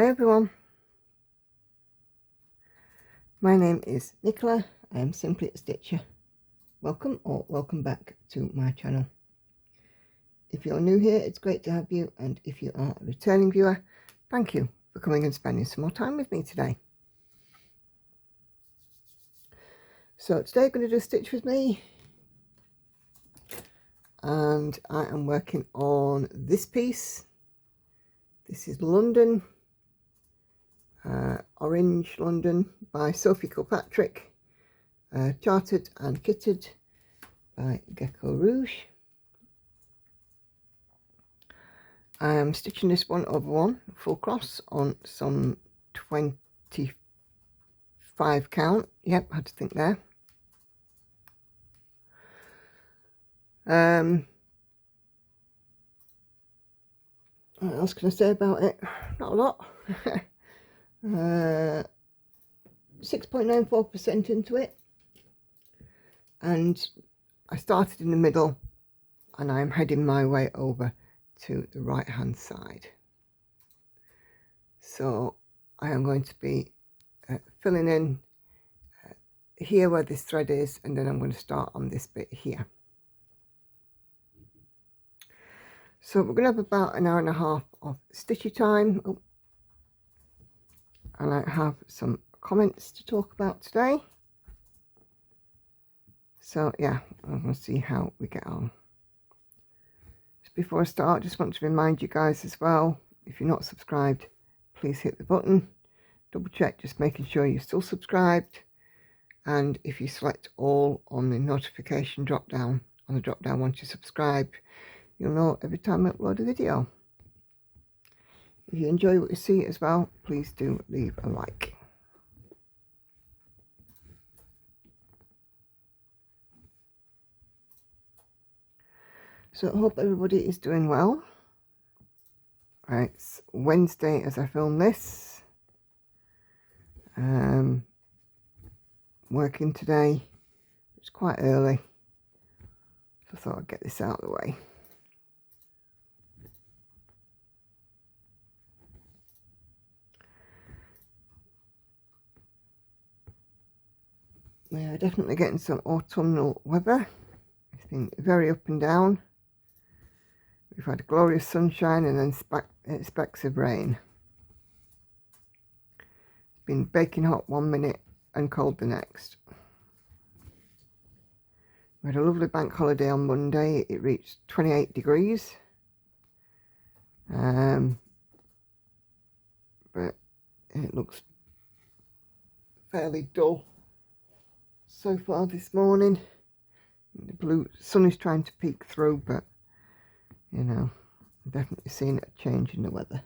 Hi everyone, my name is Nicola. I am simply a stitcher. Welcome or welcome back to my channel. If you're new here, it's great to have you, and if you are a returning viewer, thank you for coming and spending some more time with me today. So today I'm going to do a stitch with me, and I am working on this piece. This is London, Orange London by Sophie Kilpatrick, charted and kitted by Geckorouge. I am stitching this 1/1 full cross on some 25 count. Yep, had to think there. What else can I say about it? Not a lot. 6.94% into it, and I started in the middle and I'm heading my way over to the right hand side. So I am going to be filling in here where this thread is, and then I'm going to start on this bit here. So we're going to have about an hour and a half of stitchy time. Oh, and I have some comments to talk about today. So yeah, I'm going to see how we get on. Just before I start, I just want to remind you guys as well, if you're not subscribed, please hit the button. Double check, just making sure you're still subscribed. And if you select all on the notification drop down, on the drop down once you subscribe, you'll know every time I upload a video. If you enjoy what you see as well, please do leave a like. So I hope everybody is doing well. Right, it's Wednesday as I film this. Working today. It's quite early, so I thought I'd get this out of the way. We are definitely getting some autumnal weather. It's been very up and down. We've had glorious sunshine and then specks of rain. It's been baking hot 1 minute and cold the next. We had a lovely bank holiday on Monday. It reached 28 degrees. But it looks fairly dull so far this morning. The blue sun is trying to peek through, but you know, I'm definitely seeing a change in the weather.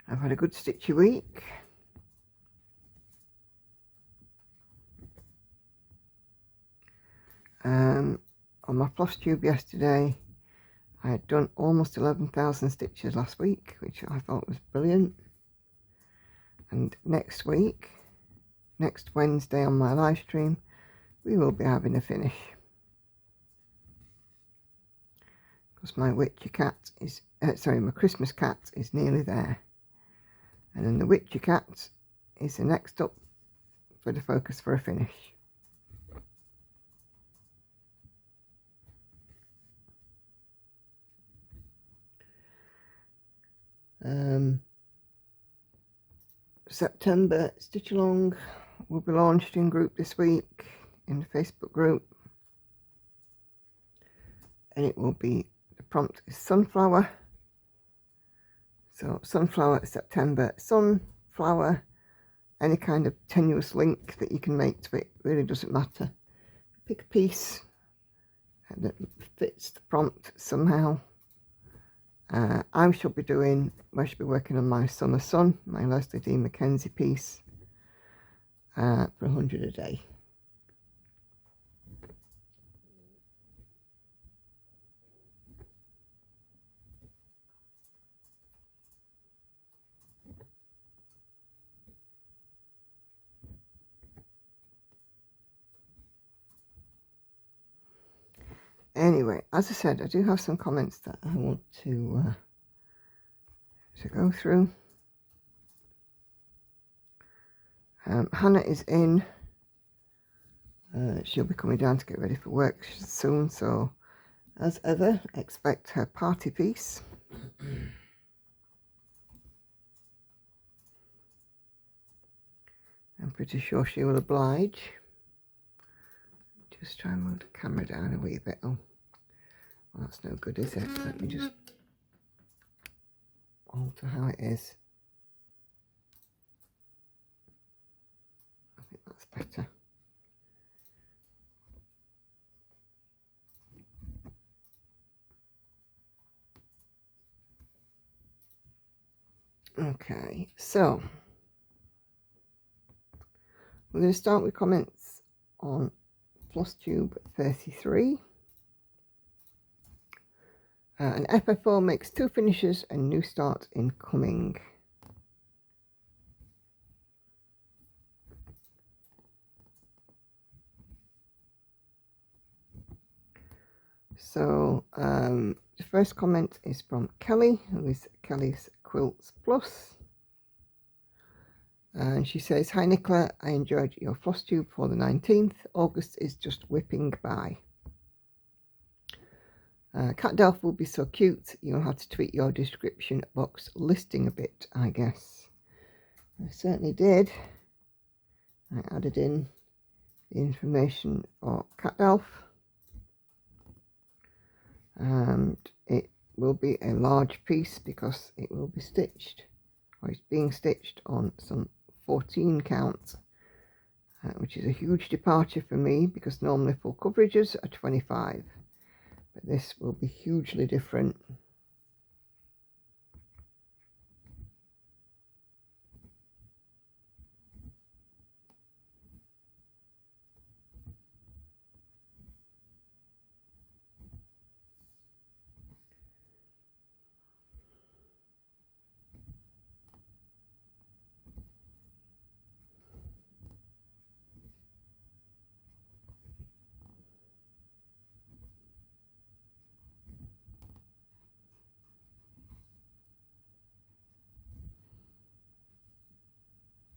I've had a good stitchy week. On my Flosstube yesterday, I had done almost 11,000 stitches last week, which I thought was brilliant. And next week, next Wednesday on my live stream, we will be having a finish. Because my Witcher cat is, my Christmas cat is nearly there. And then the Witcher cat is the next up for the focus for a finish. September Stitch Along will be launched in group this week in the Facebook group, and it will be, the prompt is sunflower. So sunflower, September, sunflower, any kind of tenuous link that you can make to it, really doesn't matter. Pick a piece that fits the prompt somehow. I shall be working on my Summer Sun, my Leslie D. Mackenzie piece, for 100 a day. Anyway, as I said, I do have some comments that I want to go through. Hannah is in. She'll be coming down to get ready for work soon, so as ever, expect her party piece. I'm pretty sure she will oblige. Just try and move the camera down a wee bit. Oh, well, that's no good, is it? Let me just alter how it is. I think that's better. Okay, so we're going to start with comments on Flosstube 33. An FFO makes 2 finishes and new start incoming. So the first comment is from Kelly, who is Kelly's Quilts Plus. And she says, "Hi Nicola, I enjoyed your Flosstube for the 19th. August is just whipping by. CatDalph will be so cute, you'll have to tweak your description box listing a bit, I guess." I certainly did. I added in the information for CatDalph. And it will be a large piece because it will be stitched, or it's being stitched on some 14 count, which is a huge departure for me because normally full coverages are 25, but this will be hugely different.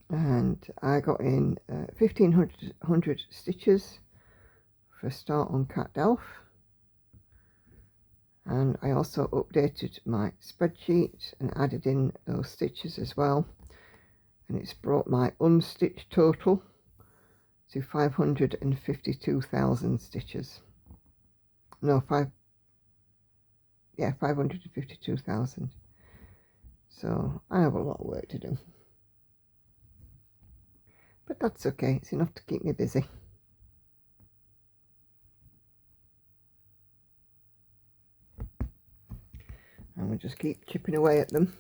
And I got in 1500 stitches for a start on CatDalph, and I also updated my spreadsheet and added in those stitches as well, and it's brought my unstitched total to 552,000 stitches. No, 552,000. So I have a lot of work to do. But that's okay, it's enough to keep me busy. And we'll just keep chipping away at them.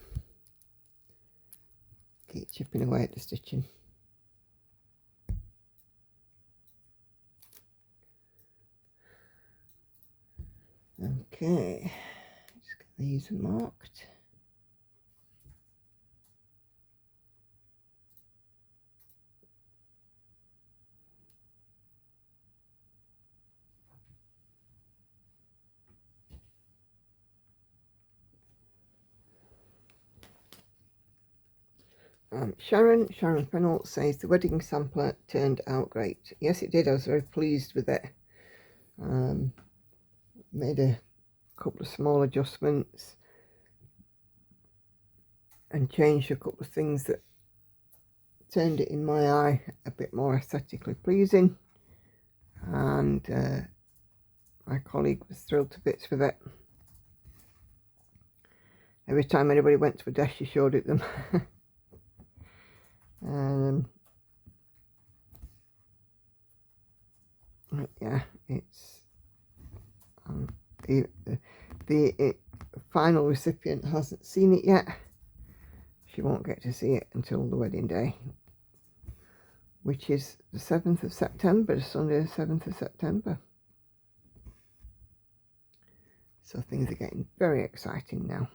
Keep chipping away at the stitching. Okay, just get these marked. Sharon Fennell says the wedding sampler turned out great. Yes, it did. I was very pleased with it. Made a couple of small adjustments and changed a couple of things that turned it in my eye a bit more aesthetically pleasing. And my colleague was thrilled to bits with it. Every time anybody went to a desk, she showed it them. Yeah, it's the final recipient hasn't seen it yet. She won't get to see it until the wedding day, which is the 7th of September, Sunday the 7th of September. So things are getting very exciting now.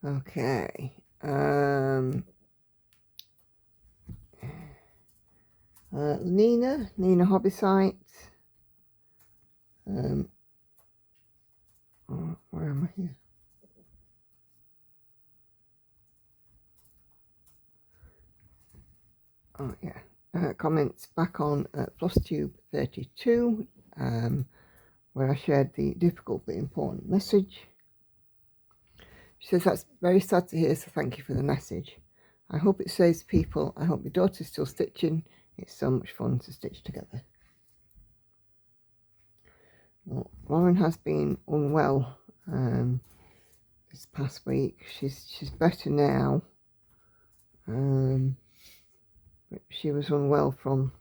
Okay. Nina Hobby Site. Oh, where am I here? Oh yeah. Comments back on Flosstube 32, where I shared the difficult but important message. She says, that's very sad to hear, so thank you for the message. I hope it saves people. I hope your daughter's still stitching. It's so much fun to stitch together. Well, Lauren has been unwell this past week. She's better now. But she was unwell from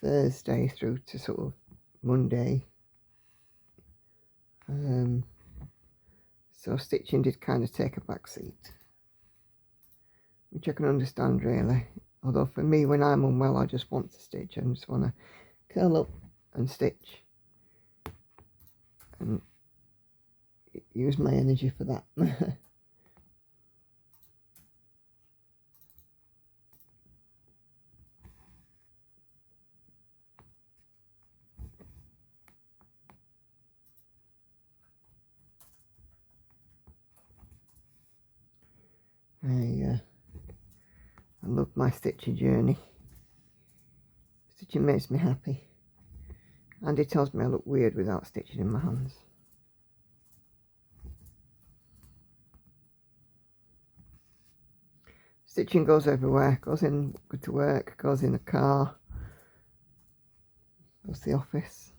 Thursday through to sort of Monday. So stitching did kind of take a back seat, which I can understand really. Although for me, when I'm unwell, I just want to stitch. I just want to curl up and stitch and use my energy for that. I love my stitching journey. Stitching makes me happy. And it tells me I look weird without stitching in my hands. Stitching goes everywhere. Goes in to work, goes in the car, goes to the office.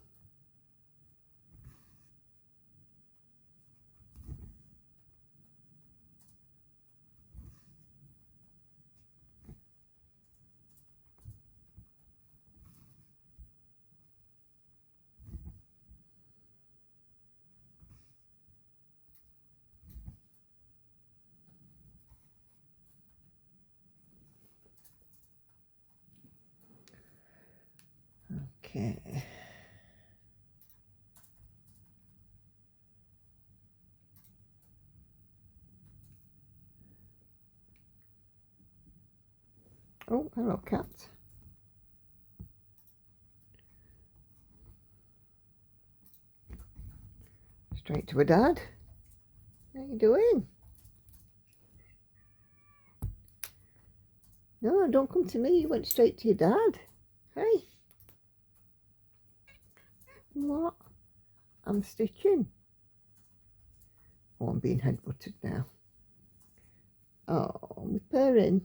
Okay. Oh, hello, cat. Straight to her dad. How you doing? No, don't come to me. You went straight to your dad. Hey. What? I'm stitching. Oh, I'm being headbutted now. Oh, I'm purring.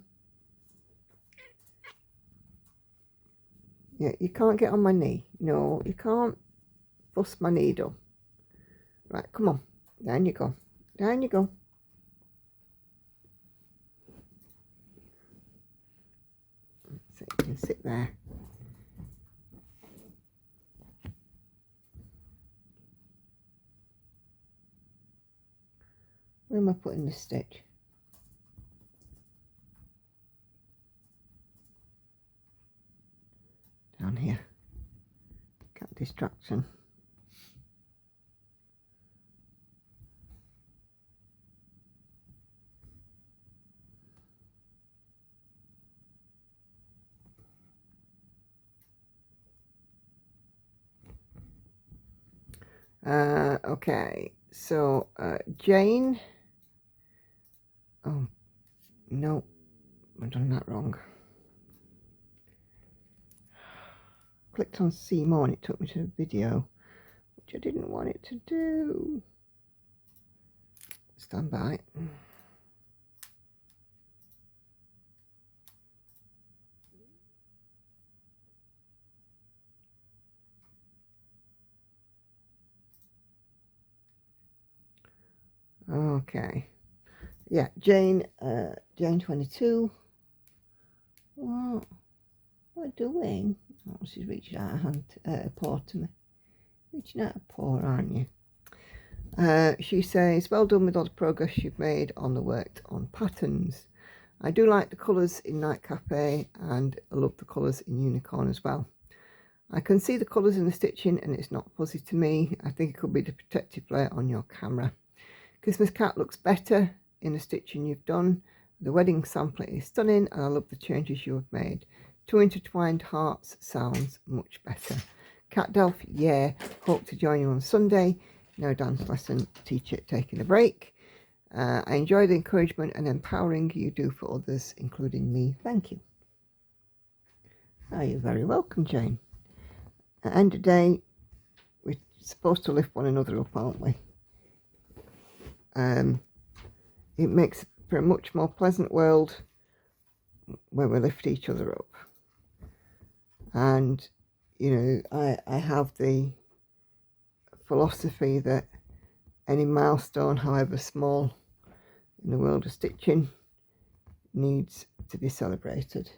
Yeah, you can't get on my knee. No, you can't bust my needle. Right, come on. Down you go. Down you go. So you can sit there. Where am I putting this stitch? Down here. Cat distraction. Okay, so Jane. Oh, no, I've done that wrong. Clicked on see more and it took me to a video, which I didn't want it to do. Stand by. Okay, yeah, Jane 22. What am I doing? Oh, she's reaching out a paw to me. Reaching out a paw, aren't you? She says, well done with all the progress you've made on the work on patterns. I do like the colours in Night Cafe and I love the colours in Unicorn as well. I can see the colours in the stitching and it's not fuzzy to me. I think it could be the protective layer on your camera. Christmas Cat looks better. in the stitching you've done. The wedding sampler is stunning and I love the changes you have made. 2 intertwined hearts sounds much better. CatDalph, yeah, hope to join you on Sunday. No dance lesson, teacher taking a break. I enjoy the encouragement and empowering you do for others, including me. Thank you. Oh, you're very welcome, Jane. At the end of the day, we're supposed to lift one another up, aren't we? It makes for a much more pleasant world when we lift each other up. And, you know, I have the philosophy that any milestone, however small, in the world of stitching needs to be celebrated.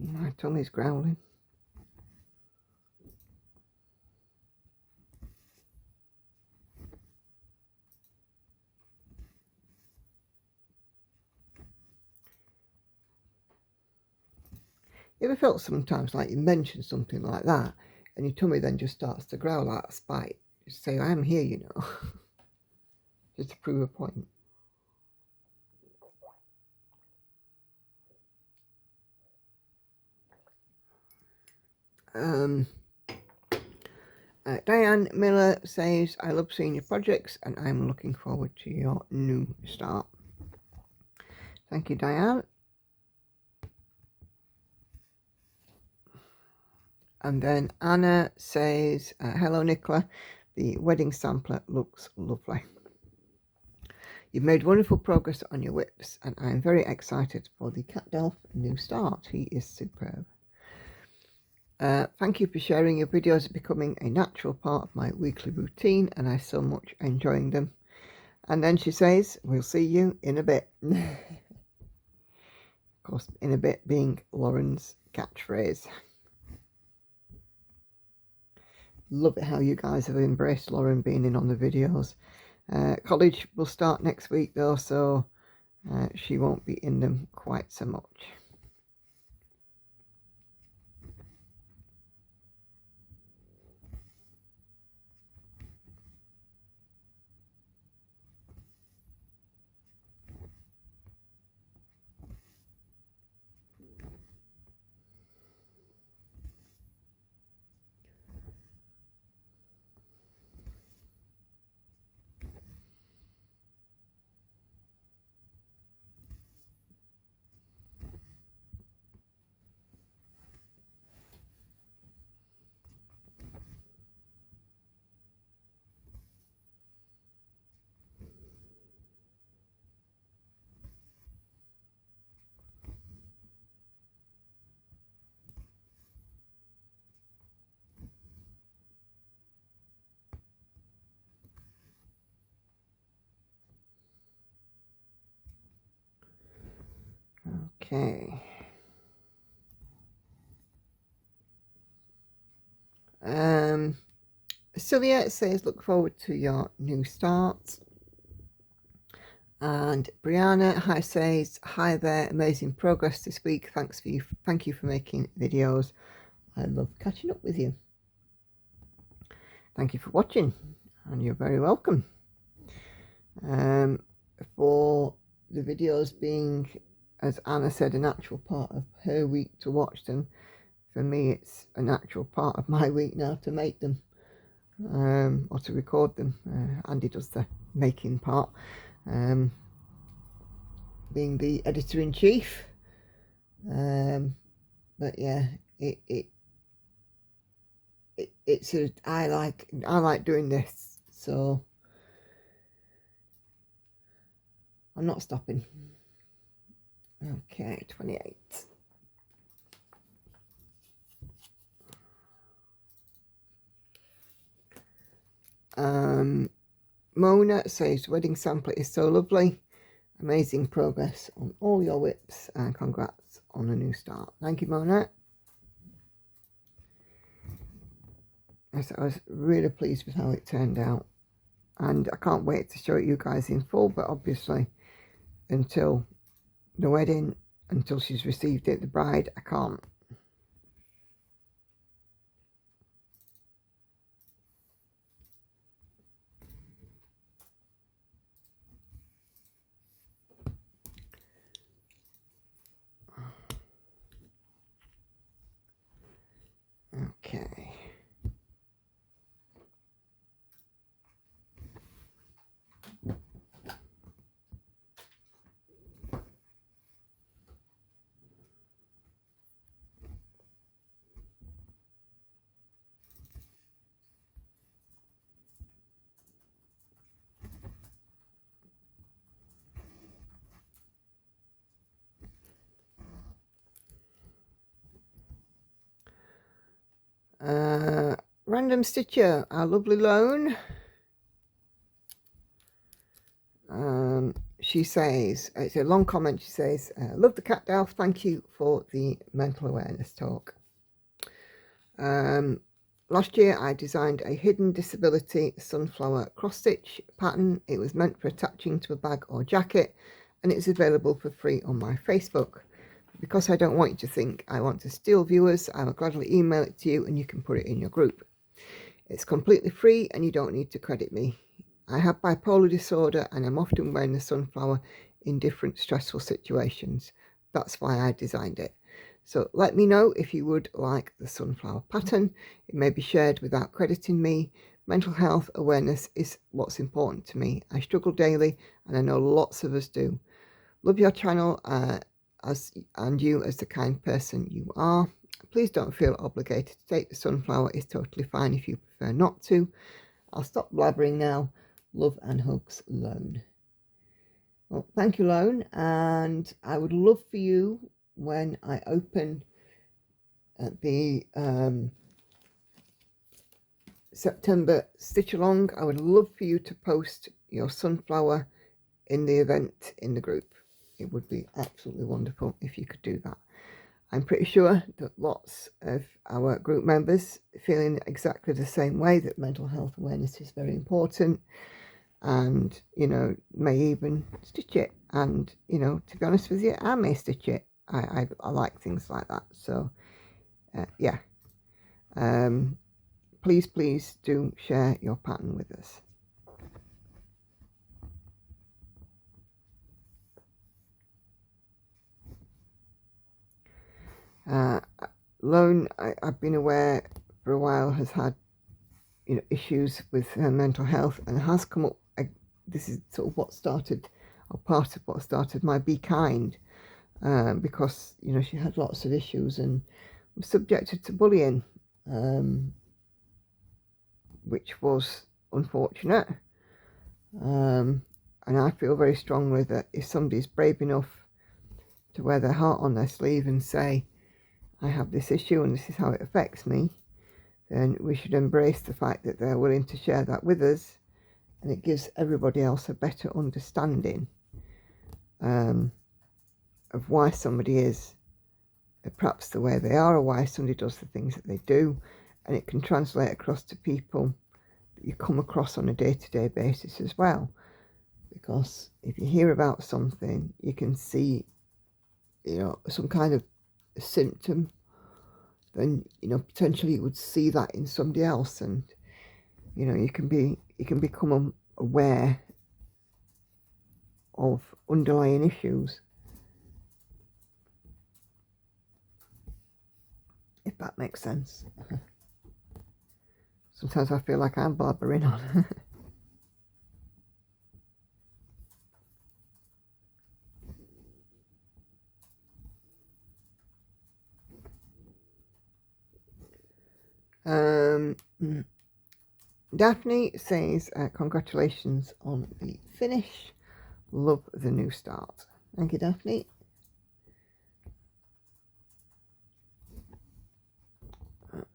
My tummy's growling. You ever felt sometimes like you mention something like that and your tummy then just starts to growl out of spite? Just say, I'm here, you know. Just to prove a point. Diane Miller says, I love seeing your projects and I'm looking forward to your new start. Thank you, Diane. And then Anna says, hello, Nicola. The wedding sampler looks lovely. You've made wonderful progress on your whips and I'm very excited for the CatDalph new start. He is superb. Thank you for sharing your videos, becoming a natural part of my weekly routine and I so much enjoying them. And then she says, we'll see you in a bit. Of course, in a bit being Lauren's catchphrase. Love it how you guys have embraced Lauren being in on the videos. College will start next week though, so she won't be in them quite so much. Okay. Sylvia says, look forward to your new start. And Brianna says, hi there, amazing progress this week. Thank you for making videos. I love catching up with you. Thank you for watching, and you're very welcome. For the videos being, as Anna said, a natural part of her week to watch them, for me it's a natural part of my week now to make them, or to record them. Andy does the making part, being the editor-in-chief. But yeah, I like doing this, so I'm not stopping. Okay, 28. Mona says, wedding sampler is so lovely. Amazing progress on all your whips and congrats on a new start. Thank you, Mona. Yes, I was really pleased with how it turned out. And I can't wait to show it you guys in full, but obviously until the wedding, until she's received it, the bride, I can't. Okay. Random Stitcher, our lovely Lone. She says, it's a long comment, she says, love the CatDalph, thank you for the mental awareness talk. Last year I designed a hidden disability sunflower cross stitch pattern. It was meant for attaching to a bag or jacket, and it's available for free on my Facebook. Because I don't want you to think I want to steal viewers, I will gladly email it to you and you can put it in your group. It's completely free and you don't need to credit me. I have bipolar disorder and I'm often wearing the sunflower in different stressful situations. That's why I designed it. So let me know if you would like the sunflower pattern. It may be shared without crediting me. Mental health awareness is what's important to me. I struggle daily and I know lots of us do. Love your channel and you as the kind person you are. Please don't feel obligated to take the sunflower. It's totally fine if you prefer not to. I'll stop blabbering now. Love and hugs, Lone. Well, thank you, Lone. And I would love for you, when I open the September stitch along, I would love for you to post your sunflower in the event in the group. It would be absolutely wonderful if you could do that. I'm pretty sure that lots of our group members feeling exactly the same way, that mental health awareness is very important, and, you know, may even stitch it. And, you know, to be honest with you, I may stitch it. I like things like that. So, yeah. Please do share your pattern with us. Lone, I've been aware for a while, has had, you know, issues with her mental health, and has come up, this is sort of what started, or part of what started my Be Kind, because, you know, she had lots of issues and was subjected to bullying, which was unfortunate. And I feel very strongly that if somebody's brave enough to wear their heart on their sleeve and say, I have this issue and this is how it affects me, then we should embrace the fact that they're willing to share that with us, and it gives everybody else a better understanding of why somebody is perhaps the way they are, or why somebody does the things that they do, and it can translate across to people that you come across on a day-to-day basis as well. Because if you hear about something, you can see, you know, some kind of symptom, then, you know, potentially you would see that in somebody else, and, you know, you can become aware of underlying issues, if that makes sense. Sometimes I feel like I'm blabbering on. Daphne says, congratulations on the finish. Love the new start. Thank you, Daphne.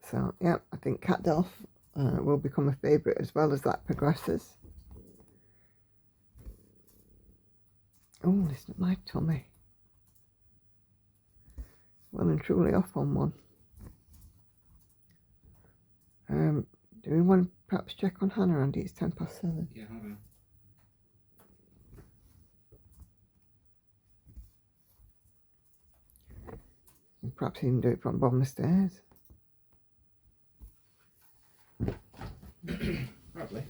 So, yeah, I think CatDalph will become a favourite as well as that progresses. Oh, listen to my tummy. Well and truly off on one. Do we want to perhaps check on Hannah, Andy? It's 7:10. Yeah, hold on. And perhaps even do it from the bottom of the stairs. Probably.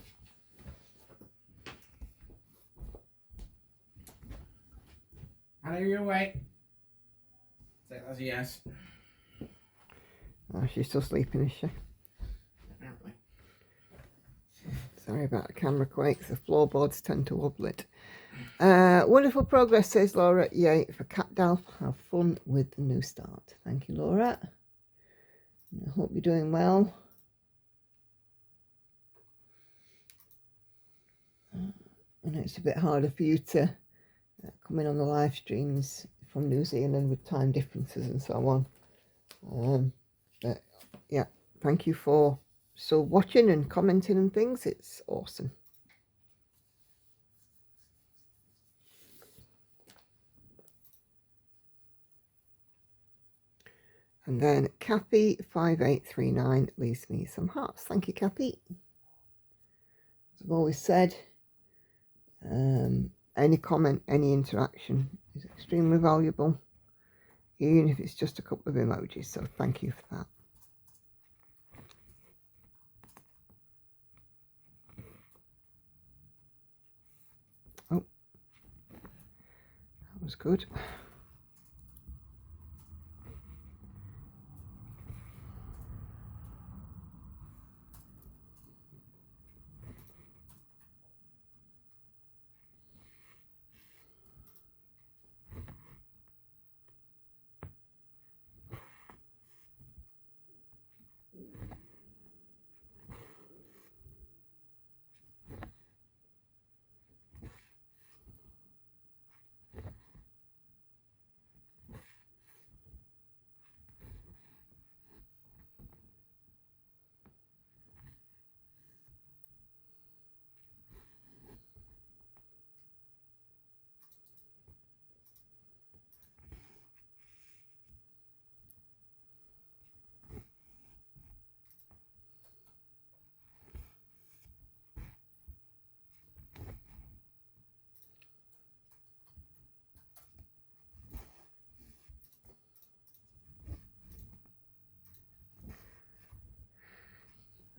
Hannah, you're awake. Say that's a yes. Oh, she's still sleeping, is she? Apparently. Sorry about the camera quakes. The floorboards tend to wobble it. Wonderful progress, says Laura. Yay for CatDalph. Have fun with the new start. Thank you, Laura. I hope you're doing well. I know it's a bit harder for you to come in on the live streams from New Zealand with time differences and so on. But yeah, thank you for still watching and commenting and things. It's awesome. And then Kathy5839 leaves me some hearts. Thank you, Kathy. As I've always said, any comment, any interaction is extremely valuable, even if it's just a couple of emojis. So thank you for that. Oh, that was good.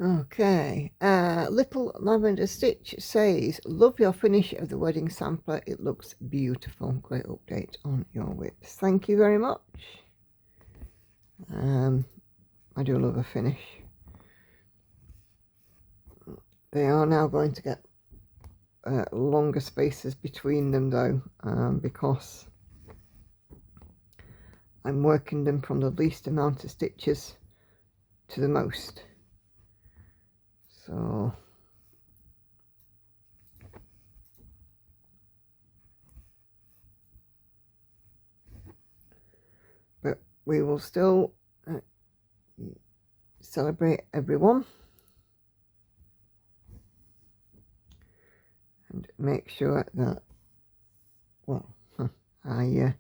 Okay, Little Lavender Stitch says, love your finish of the wedding sampler. It looks beautiful. Great update on your whips. Thank you very much. I do love a finish. They are now going to get longer spaces between them though, because I'm working them from the least amount of stitches to the most. So but we will still celebrate everyone and make sure that, well, I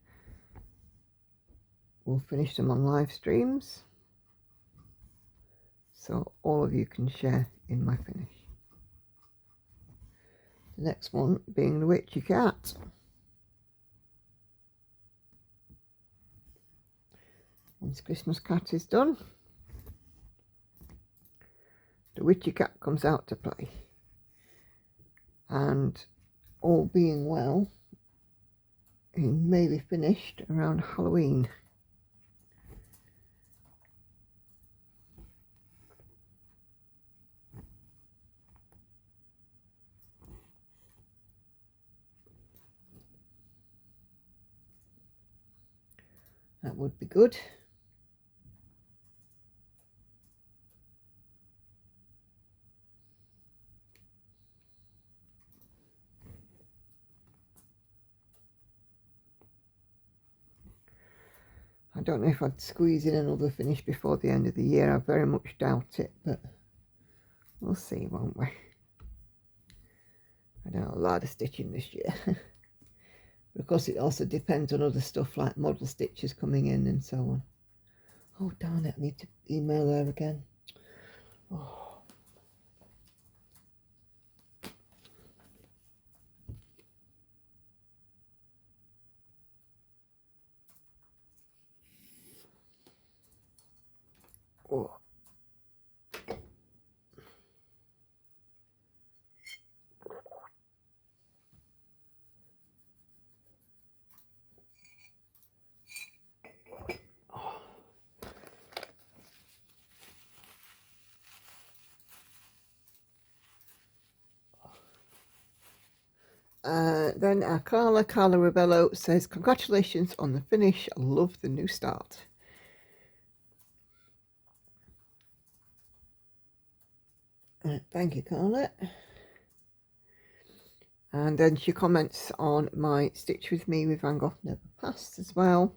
will finish them on live streams so all of you can share in my finish. The next one being the Witchy Cat. Once Christmas Cat is done, the Witchy Cat comes out to play, and all being well, he may be finished around Halloween. That would be good. I don't know if I'd squeeze in another finish before the end of the year. I very much doubt it, but we'll see, won't we? I don't know, a lot of stitching this year. But Of course, it also depends on other stuff like model stitches coming in and so on. Oh, darn it, I need to email her again. Oh. Oh. Then Carla Ravello says, congratulations on the finish. I love the new start. Thank you, Carla. And then she comments on my Stitch With Me with Van Gogh Never Passed as well.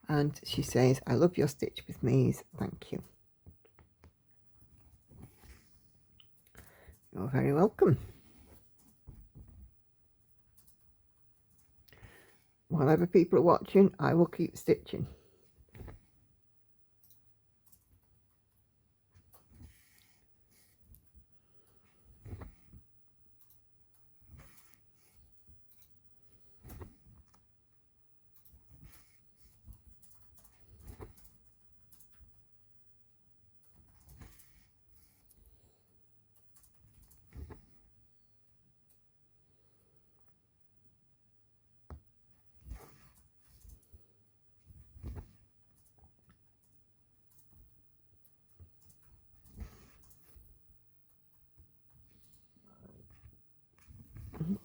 And she says, I love your Stitch With Me's. Thank you. You're very welcome. Whenever people are watching, I will keep stitching.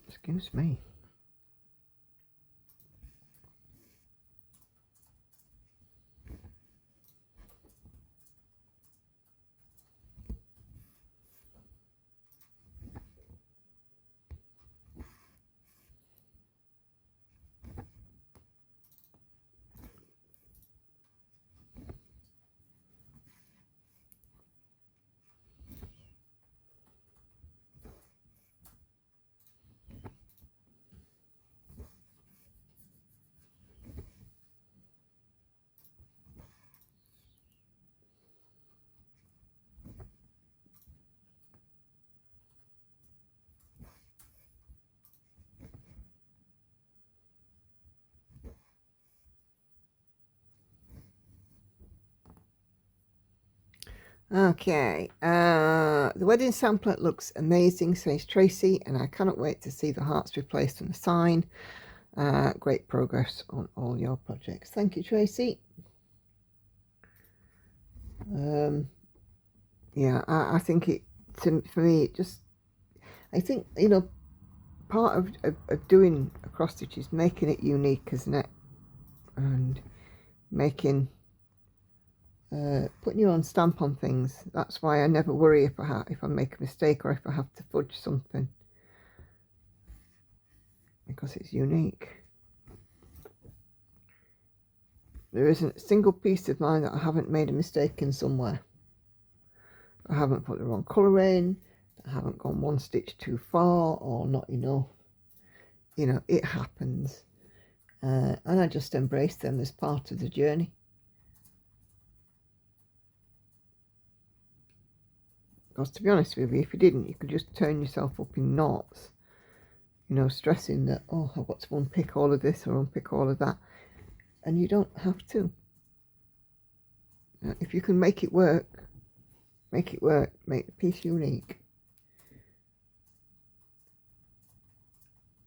Excuse me. Okay, the wedding sampler looks amazing, says Tracy, and I cannot wait to see the hearts replaced on the sign. Great progress on all your projects. Thank you, Tracy. Yeah, I think it, for me, it just, I think, you know, part of doing a cross stitch is making it unique, isn't it? And making, putting your own stamp on things. That's why I never worry if I make a mistake or if I have to fudge something, because it's unique. There isn't a single piece of mine that I haven't made a mistake in somewhere. I haven't put the wrong colour in, I haven't gone one stitch too far or not enough. You know, it happens. And I just embrace them as part of the journey. Because to be honest with you, if you didn't, you could just turn yourself up in knots, you know, stressing that, oh, I've got to unpick all of this or unpick all of that. And you don't have to. If you can make it work, make it work, make the piece unique.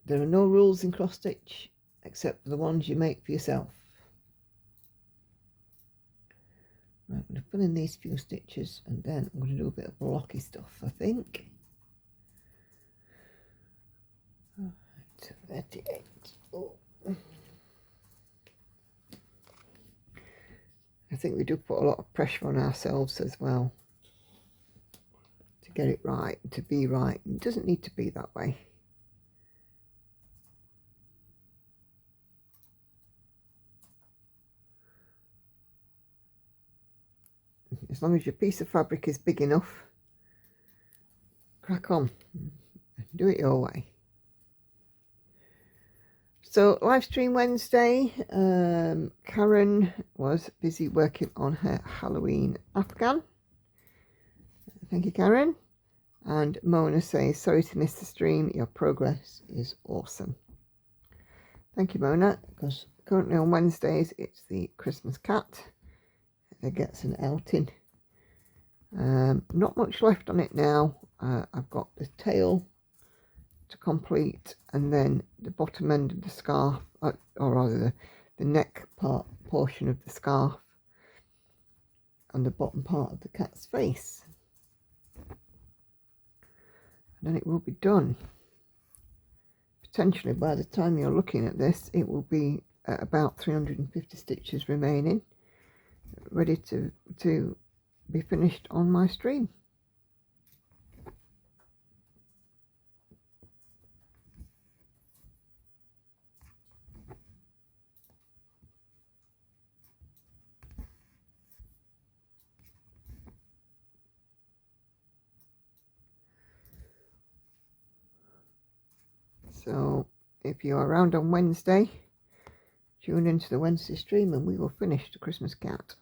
There are no rules in cross stitch except for the ones you make for yourself. Right, I'm going to fill in these few stitches and then I'm going to do a bit of blocky stuff, I think. Right, 38. Oh. I think we do put a lot of pressure on ourselves as well to get it right, to be right. It doesn't need to be that way. As long as your piece of fabric is big enough, crack on, do it your way. So live stream Wednesday, Karen was busy working on her Halloween Afghan. Thank you, Karen. And Mona says, sorry to miss the stream, your progress is awesome. Thank you, Mona, because currently on Wednesdays it's the Christmas cat that gets an outing. Not much left on it now. I've got the tail to complete, and then the bottom end of the scarf, or rather the neck portion of the scarf, and the bottom part of the cat's face, and then it will be done. Potentially by the time you're looking at this, it will be at about 350 stitches remaining, ready to be finished on my stream. So if you're around on Wednesday, tune into the Wednesday stream and we will finish the Christmas cat.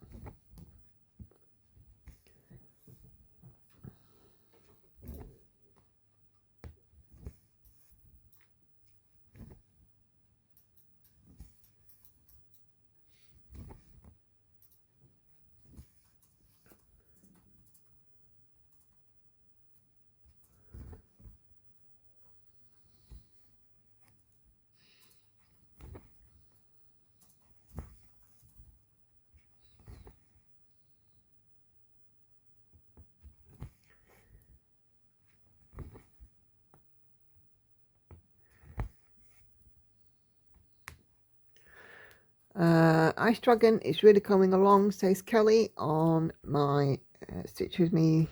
Ice Dragon is really coming along, says Kelly, on my Stitch With Me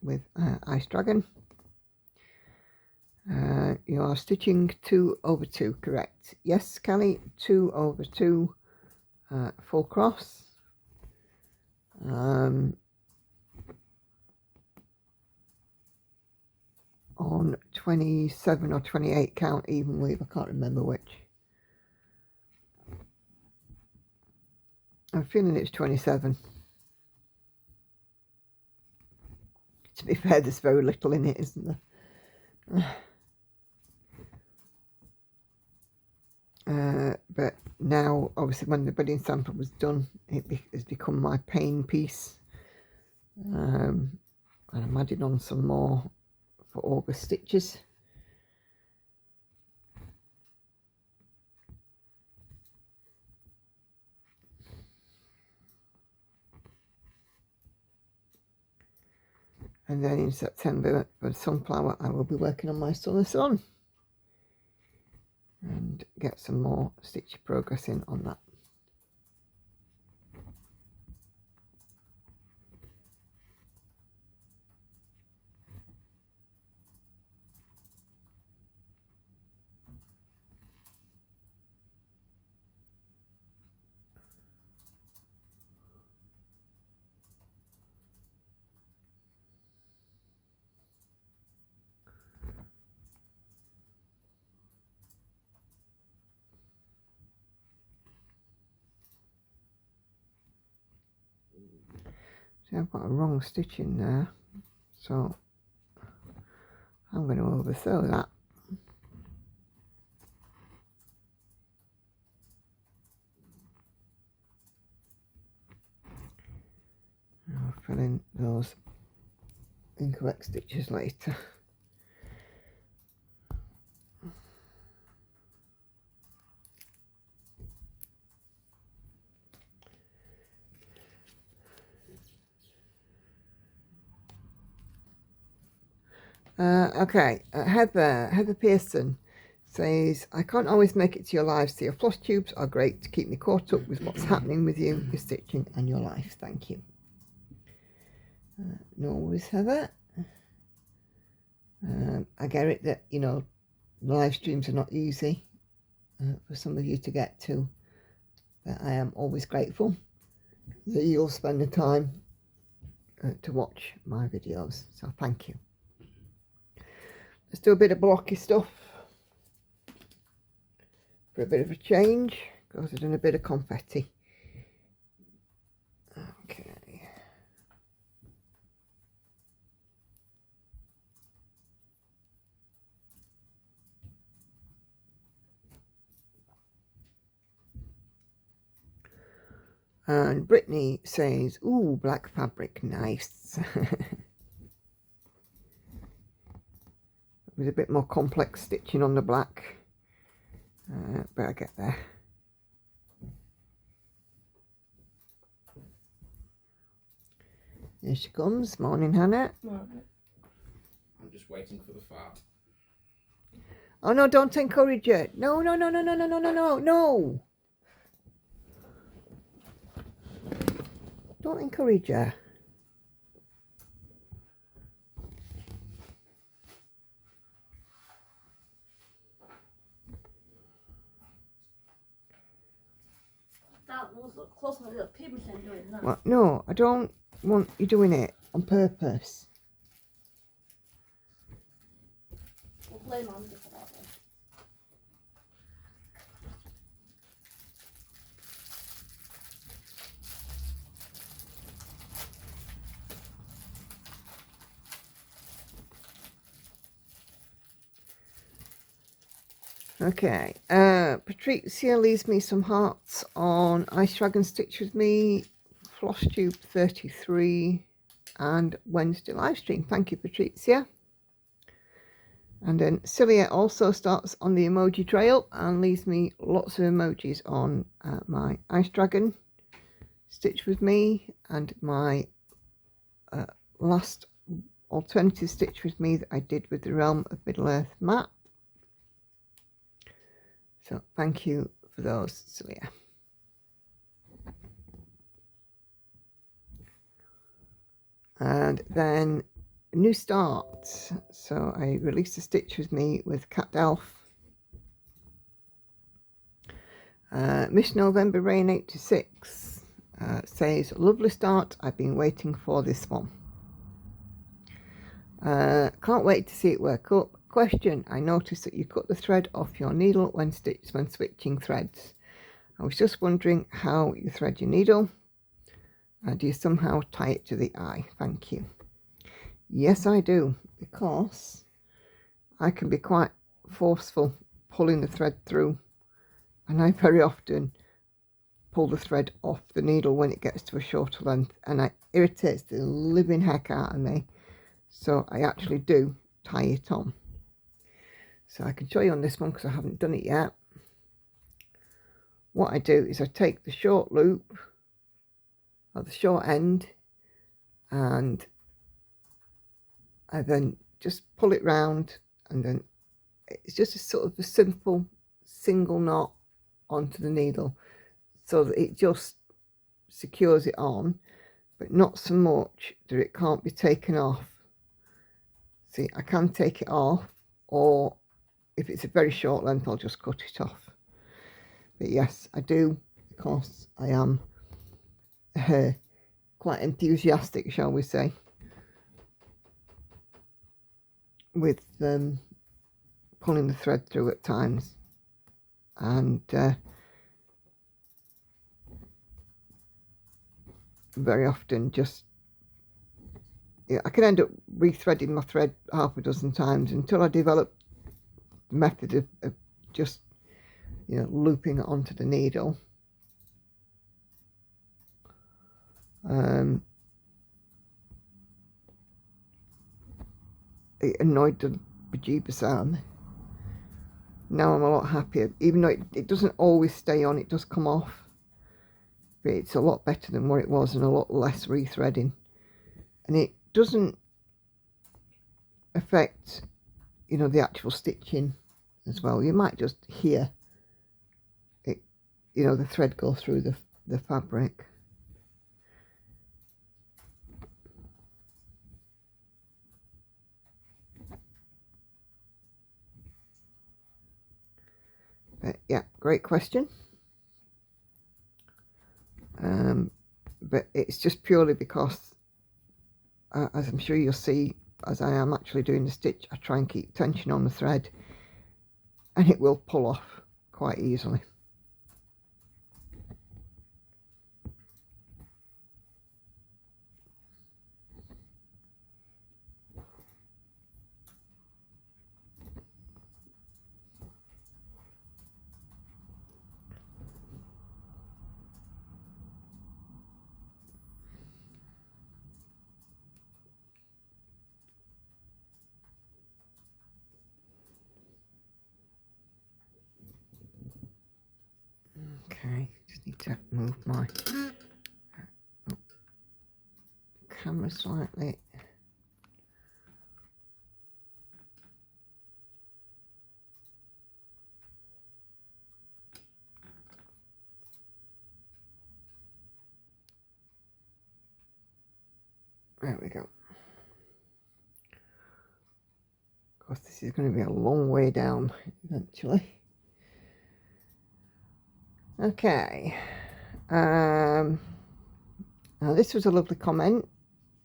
with Ice Dragon. You are stitching 2/2, correct? Yes, Kelly, 2/2 full cross. On 27 or 28 count even weave, I can't remember which. I'm feeling it's 27. To be fair, there's very little in it, isn't there? But now, obviously, when the bedding sample was done, it has become my Paine piece. And I'm adding on some more for August stitches. And then in September, for the sunflower, I will be working on my Summer Sun. And get some more stitch progress in on that. See, I've got a wrong stitch in there, so I'm going to oversew that. I'll fill in those incorrect stitches later. Okay, Heather Pearson says, I can't always make it to your lives, so your floss tubes are great to keep me caught up with what's happening with you, your stitching and your life. Thank you. No worries, Heather. I get it that, you know, the live streams are not easy for some of you to get to, but I am always grateful that you'll spend the time to watch my videos, so thank you. Let's do a bit of blocky stuff. for a bit of a change, because I've done a bit of confetti. Okay. And Brittany says, ooh, black fabric, nice. With a bit more complex stitching on the black, but I get there. Here she comes. Morning, Hannah. Morning. I'm just waiting for the fart. Oh no, don't encourage it. No, no, no, no, no, no, no, no, no, no. Don't encourage her. That was close to my little pig machine doing that. What? No, I don't want you doing it on purpose. We'll blame Andy for that one. Okay, Patricia leaves me some hearts on Ice Dragon Stitch With Me, Flosstube 33, and Wednesday live stream. Thank you, Patricia. And then Celia also starts on the emoji trail and leaves me lots of emojis on my Ice Dragon Stitch With Me and my last alternative Stitch With Me that I did with the Realm of Middle Earth map. So thank you for those, Celia. And then a new start. So I released a Stitch With Me with CatDalph. Miss November Rain 86 says, lovely start. I've been waiting for this one. Can't wait to see it work up. Question, I noticed that you cut the thread off your needle when switching threads. I was just wondering how you thread your needle. Do you somehow tie it to the eye? Thank you. Yes, I do, because I can be quite forceful pulling the thread through, and I very often pull the thread off the needle when it gets to a shorter length, and it irritates the living heck out of me. So I actually do tie it on. So I can show you on this one because I haven't done it yet. What I do is I take the short loop at the short end and I then just pull it round, and then it's just a sort of a simple single knot onto the needle so that it just secures it on, but not so much that it can't be taken off. See, I can take it off, or if it's a very short length, I'll just cut it off. But yes, I do, because I am quite enthusiastic, shall we say, with pulling the thread through at times. And very often just, yeah, I can end up rethreading my thread half a dozen times until I develop the method of just, you know, looping it onto the needle. It annoyed the bejeebus out of me. Now I'm a lot happier, even though it doesn't always stay on, it does come off, but it's a lot better than what it was and a lot less rethreading, and it doesn't affect, you know, the actual stitching as well. You might just hear it, you know, the thread go through the fabric. But yeah, great question. But it's just purely because, as I'm sure you'll see, as I am actually doing the stitch, I try and keep tension on the thread, and it will pull off quite easily. Okay, just need to move my camera slightly. There we go. Of course, this is going to be a long way down eventually. Okay. Now this was a lovely comment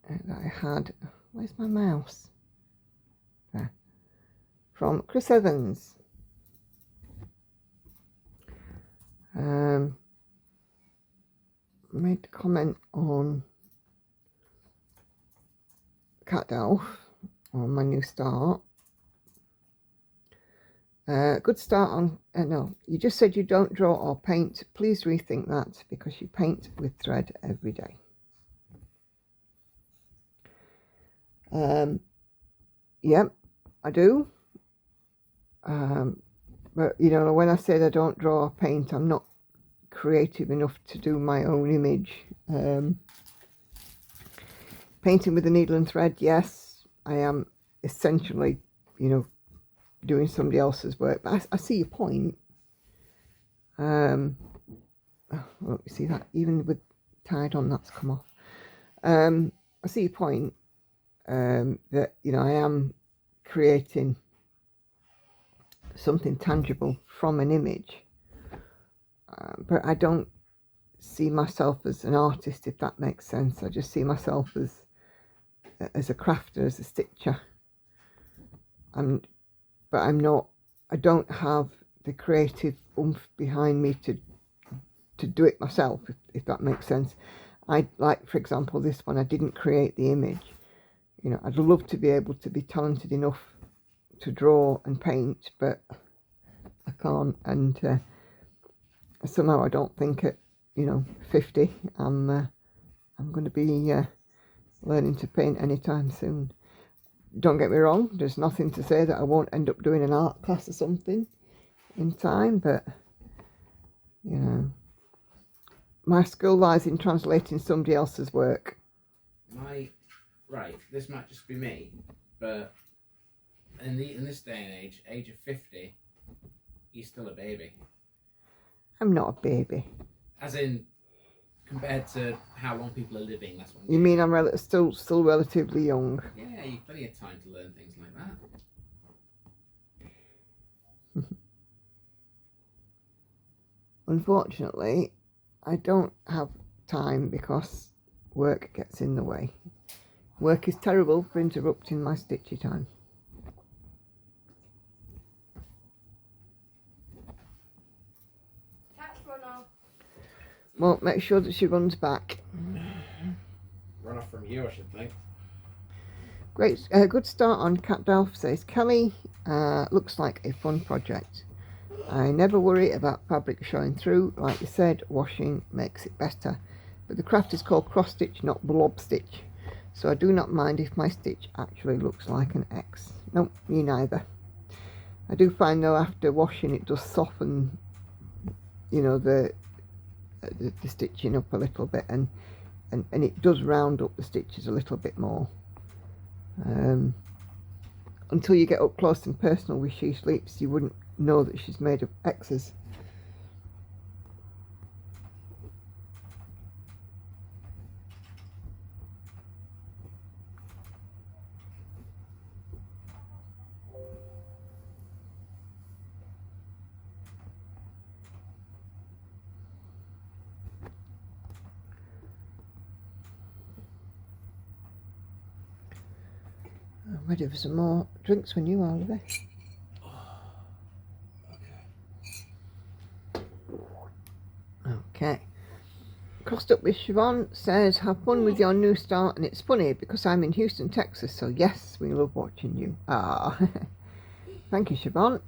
that I had. Where's my mouse? There. From Chris Evans. Made a comment on CatDalph on my new start. Good start on, no, you just said you don't draw or paint. Please rethink that because you paint with thread every day. Yep, I do. But, you know, when I said I don't draw or paint, I'm not creative enough to do my own image. Painting with a needle and thread, yes, I am essentially, you know, doing somebody else's work, but I see your point. Oh, well, you see that even with tied on, that's come off. I see your point, that, you know, I am creating something tangible from an image, but I don't see myself as an artist, if that makes sense. I just see myself as a crafter, as a stitcher. But I'm not, I don't have the creative oomph behind me to do it myself, if that makes sense. Like, for example, this one, I didn't create the image. You know, I'd love to be able to be talented enough to draw and paint, but I can't. And somehow I don't think at, you know, 50, I'm going to be learning to paint anytime soon. Don't get me wrong, there's nothing to say that I won't end up doing an art class or something in time, but, you know, my skill lies in translating somebody else's work. Right, this might just be me, but in this day and age of 50, you're still a baby. I'm not a baby. As in, compared to how long people are living, that's what you mean. I'm still relatively young. Yeah, you've plenty of time to learn things like that. Unfortunately, I don't have time because work gets in the way. Work is terrible for interrupting my stitchy time. Cat's run off. Well, make sure that she runs back. Run off from you, I should think. Great, good start on CatDalph, says Kelly. Looks like a fun project. I never worry about fabric showing through. Like you said, washing makes it better. But the craft is called cross stitch, not blob stitch. So I do not mind if my stitch actually looks like an X. Nope, me neither. I do find though after washing it does soften, you know, the stitching up a little bit, and it does round up the stitches a little bit more. Until you get up close and personal with She Sleeps, you wouldn't know that she's made of X's. I'm ready for some more drinks when you are, Oliver. Okay. Crossed up with Siobhan says, have fun with your new start, and it's funny because I'm in Houston, Texas, so yes, we love watching you. Ah, thank you, Siobhan.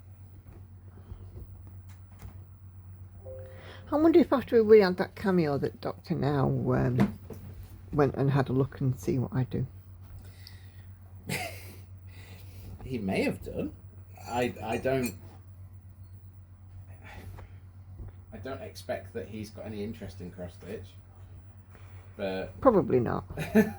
I wonder if after we had that cameo that Dr. Now went and had a look and see what I do. He may have done. I don't expect that he's got any interest in cross stitch, but Probably not. We're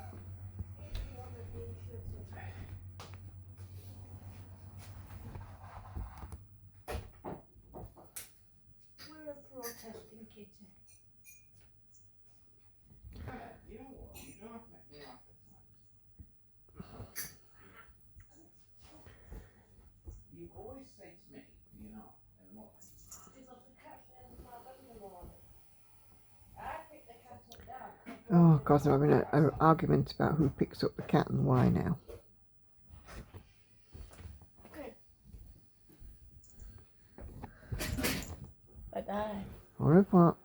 a protesting kitty. you know what? You don't have to make me laugh at times. You always say to me, you're not in the morning. Because the cat's in my bed in the morning. I picked the cat up down. Oh, God, I'm having an argument about who picks up the cat and why now. Bye-bye. Au revoir.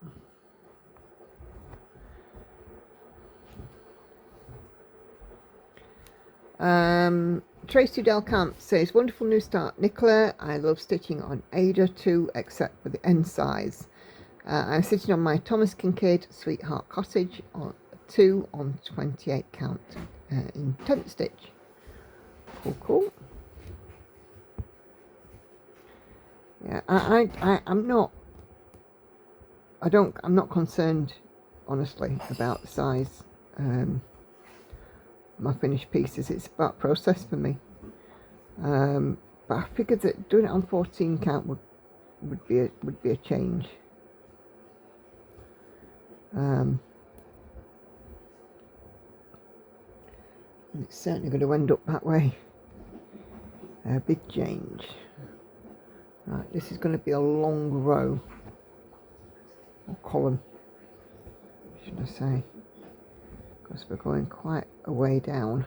Tracy Del Camp says, wonderful new start, Nicola. I love stitching on Aida too, except for the end size. I'm sitting on my Thomas Kincaid Sweetheart Cottage on 2 on 28 count in 10th stitch. Cool. Yeah, I'm not concerned, honestly, about the size. My finished pieces, it's about process for me. But I figured that doing it on 14 count would be a change. And it's certainly going to end up that way. A big change. Right, this is going to be a long row, or column, should I say, because we're going quite a way down.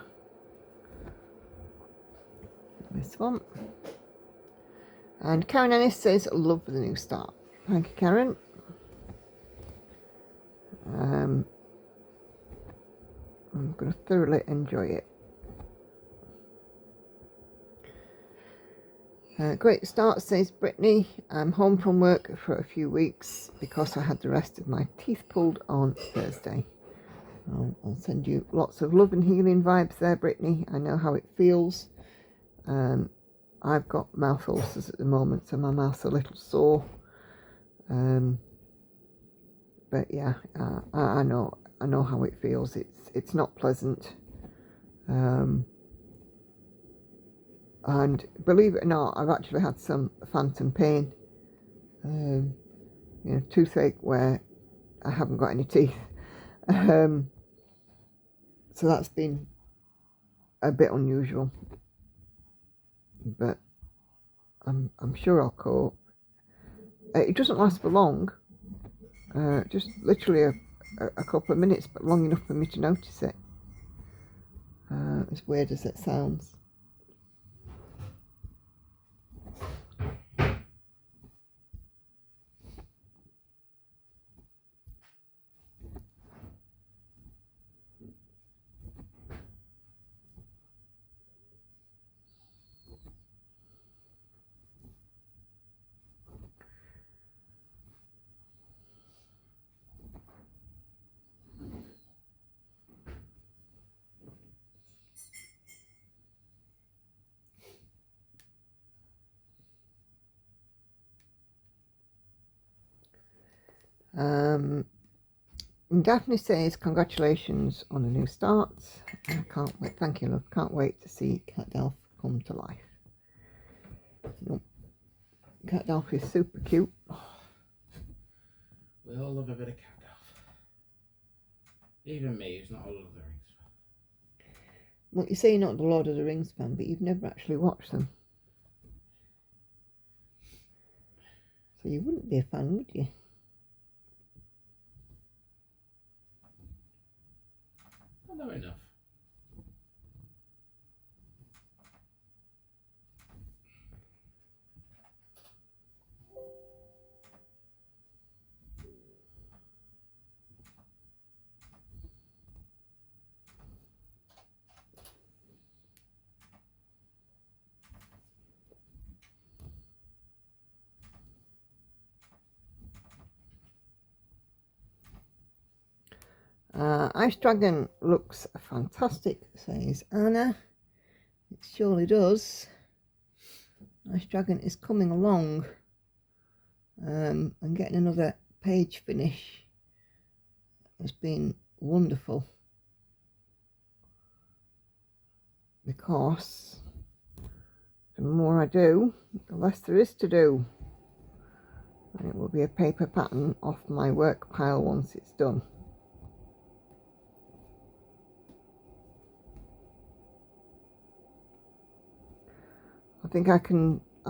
This one. And Karen Ennis says, love the new start. Thank you, Karen. I'm going to thoroughly enjoy it. Great start, says Brittany. I'm home from work for a few weeks because I had the rest of my teeth pulled on Thursday. I'll send you lots of love and healing vibes there, Brittany. I know how it feels. I've got mouth ulcers at the moment, so my mouth's a little sore. But yeah, I know how it feels. It's not pleasant. And believe it or not, I've actually had some phantom pain. Toothache where I haven't got any teeth. So that's been a bit unusual. But I'm sure I'll cope. It doesn't last for long. Just literally a couple of minutes, but long enough for me to notice it. As weird as it sounds. Daphne says, congratulations on a new start. I can't wait. Thank you, love. Can't wait to see CatDalph come to life. Nope. CatDalph is super cute. We all love a bit of CatDalph. Even me, who's not a Lord of the Rings fan. Well, you say you're not the Lord of the Rings fan, but you've never actually watched them. So you wouldn't be a fan, would you? I know enough. Ice Dragon looks fantastic, says Anna. It surely does. Ice Dragon is coming along. And getting another page finish has been wonderful. Because the more I do, the less there is to do. And it will be a paper pattern off my work pile once it's done. I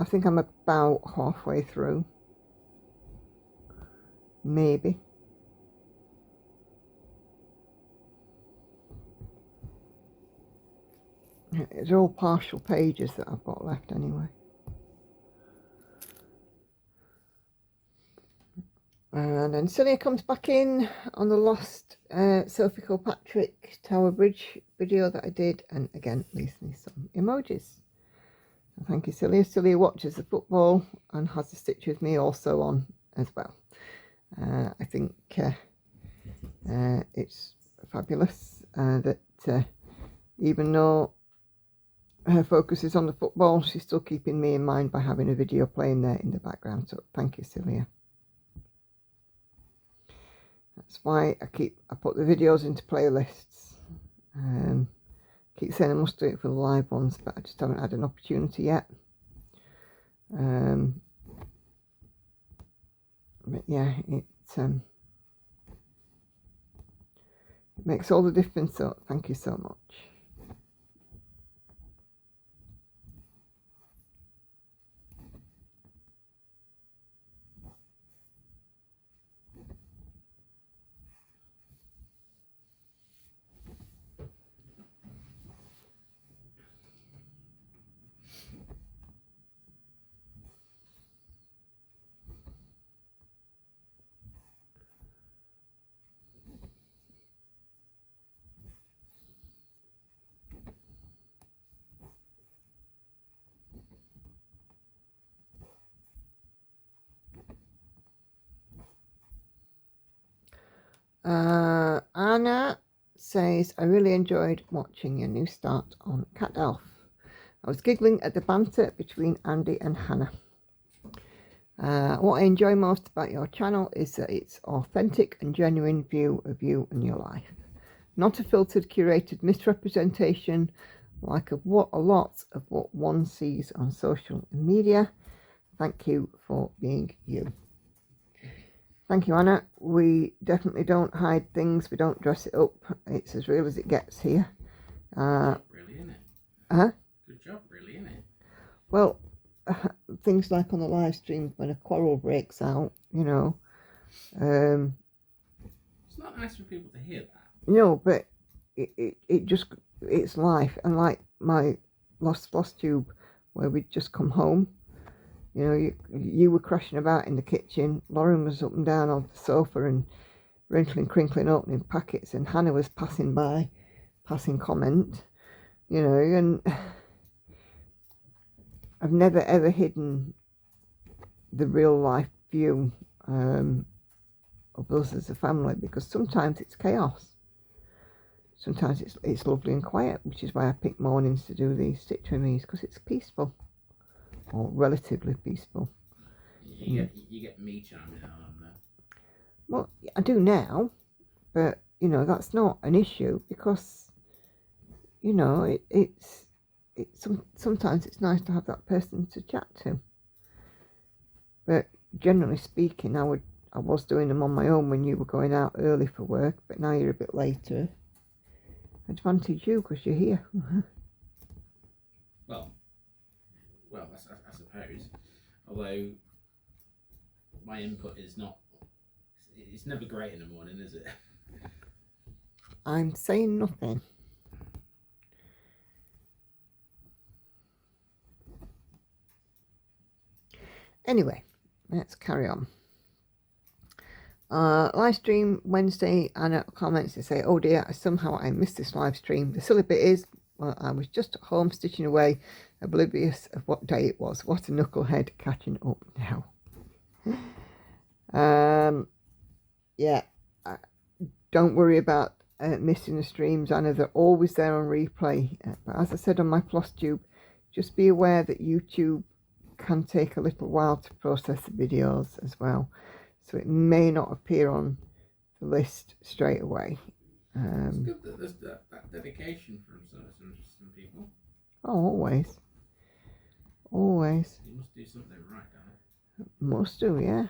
think I'm about halfway through. Maybe. They're all partial pages that I've got left anyway. And then Celia comes back in on the lost Sophie Kilpatrick Tower Bridge video that I did, and again leaves me some emojis. So thank you, Celia. Celia watches the football and has a stitch with me also on as well. I think it's fabulous that even though her focus is on the football, she's still keeping me in mind by having a video playing there in the background. So thank you, Celia. That's why I put the videos into playlists. Keep saying I must do it for the live ones, but I just haven't had an opportunity yet. But yeah, it makes all the difference. So thank you so much. Anna says, I really enjoyed watching your new start on CatDalph. I was giggling at the banter between Andy and Hannah. What I enjoy most about your channel is that it's authentic and genuine view of you and your life. Not a filtered, curated misrepresentation like a lot of what one sees on social media. Thank you for being you. Thank you, Anna. We definitely don't hide things. We don't dress it up. It's as real as it gets here. Really, isn't it? Huh? Good job, really, isn't it? Well, things like on the live stream when a quarrel breaks out, you know. It's not nice for people to hear that. No, but it's life. And like my lost Flosstube, where we'd just come home. You know, you were crashing about in the kitchen. Lauren was up and down on the sofa and wrinkling, crinkling, opening packets, and Hannah was passing by, passing comment. You know, and I've never ever hidden the real life view of us as a family, because sometimes it's chaos. Sometimes it's lovely and quiet, which is why I pick mornings to do these stitch with me, because it's peaceful. Or relatively peaceful. You get me charming out on that. Well, I do now, but you know that's not an issue, because you know sometimes it's nice to have that person to chat to. But generally speaking, I was doing them on my own when you were going out early for work, but now you're a bit later. Advantage you, because you're here. Well, I suppose. Although my input is not, it's never great in the morning, is it? I'm saying nothing. Anyway, let's carry on. Live stream Wednesday. Anna comments to say, oh dear, somehow I missed this live stream. The silly bit is, well, I was just at home stitching away, oblivious of what day it was. What a knucklehead, catching up now. Yeah, don't worry about missing the streams. I know they're always there on replay. But as I said on my Flosstube, just be aware that YouTube can take a little while to process the videos as well. So it may not appear on the list straight away. It's good that there's that dedication from some people. Oh, always. Always. You must do something right, Dan. Must do, yeah.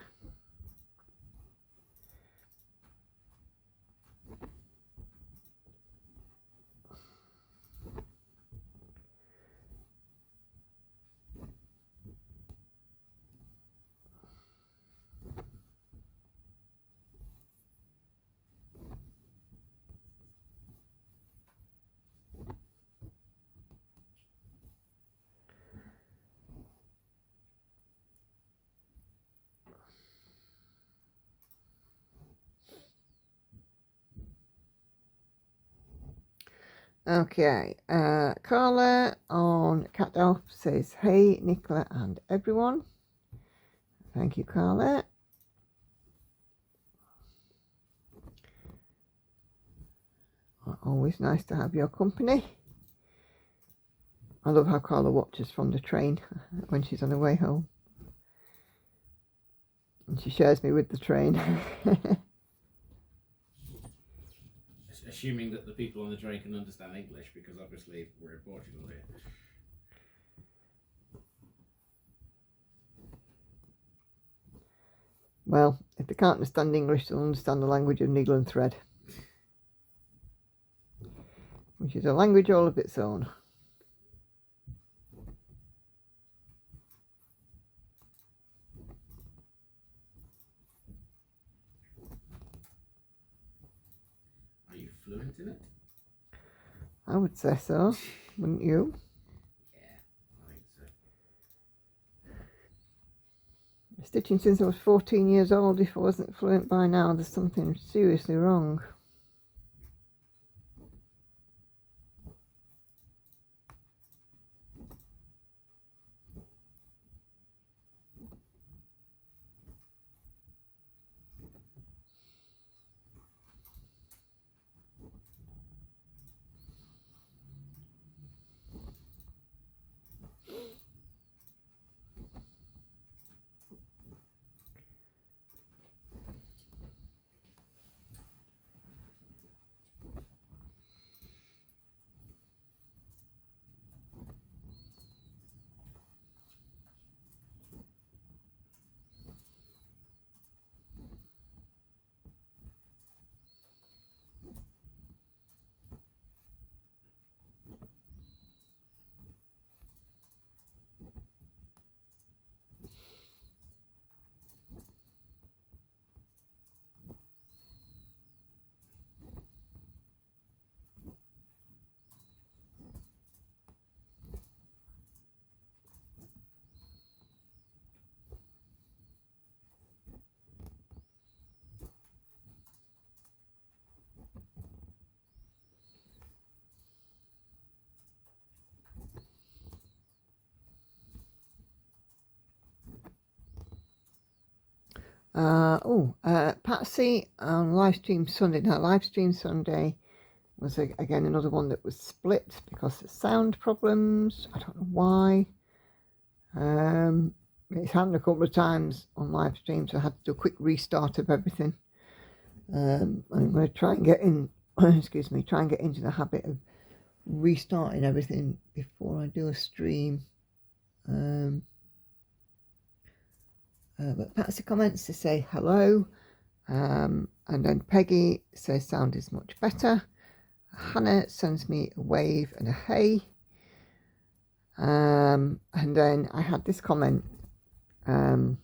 Okay, Carla on CatDalph says, hey, Nicola and everyone. Thank you, Carla. Always nice to have your company. I love how Carla watches from the train when she's on her way home. And she shares me with the train. Assuming that the people on the train can understand English, because obviously we're in Portugal here. Well, if they can't understand English, they'll understand the language of needle and thread, which is a language all of its own. Are you fluent in it? I would say so, wouldn't you? Yeah, I think so. Stitching since I was 14 years old. If I wasn't fluent by now, there's something seriously wrong. Patsy on Livestream Sunday. Now, Livestream Sunday was again another one that was split because of sound problems. I don't know why. It's happened a couple of times on live stream, so I had to do a quick restart of everything. I'm going to try and get in, excuse me, try and get into the habit of restarting everything before I do a stream. But Patsy comments to say hello, and then Peggy says sound is much better. Hannah sends me a wave and a hey, and then I had this comment from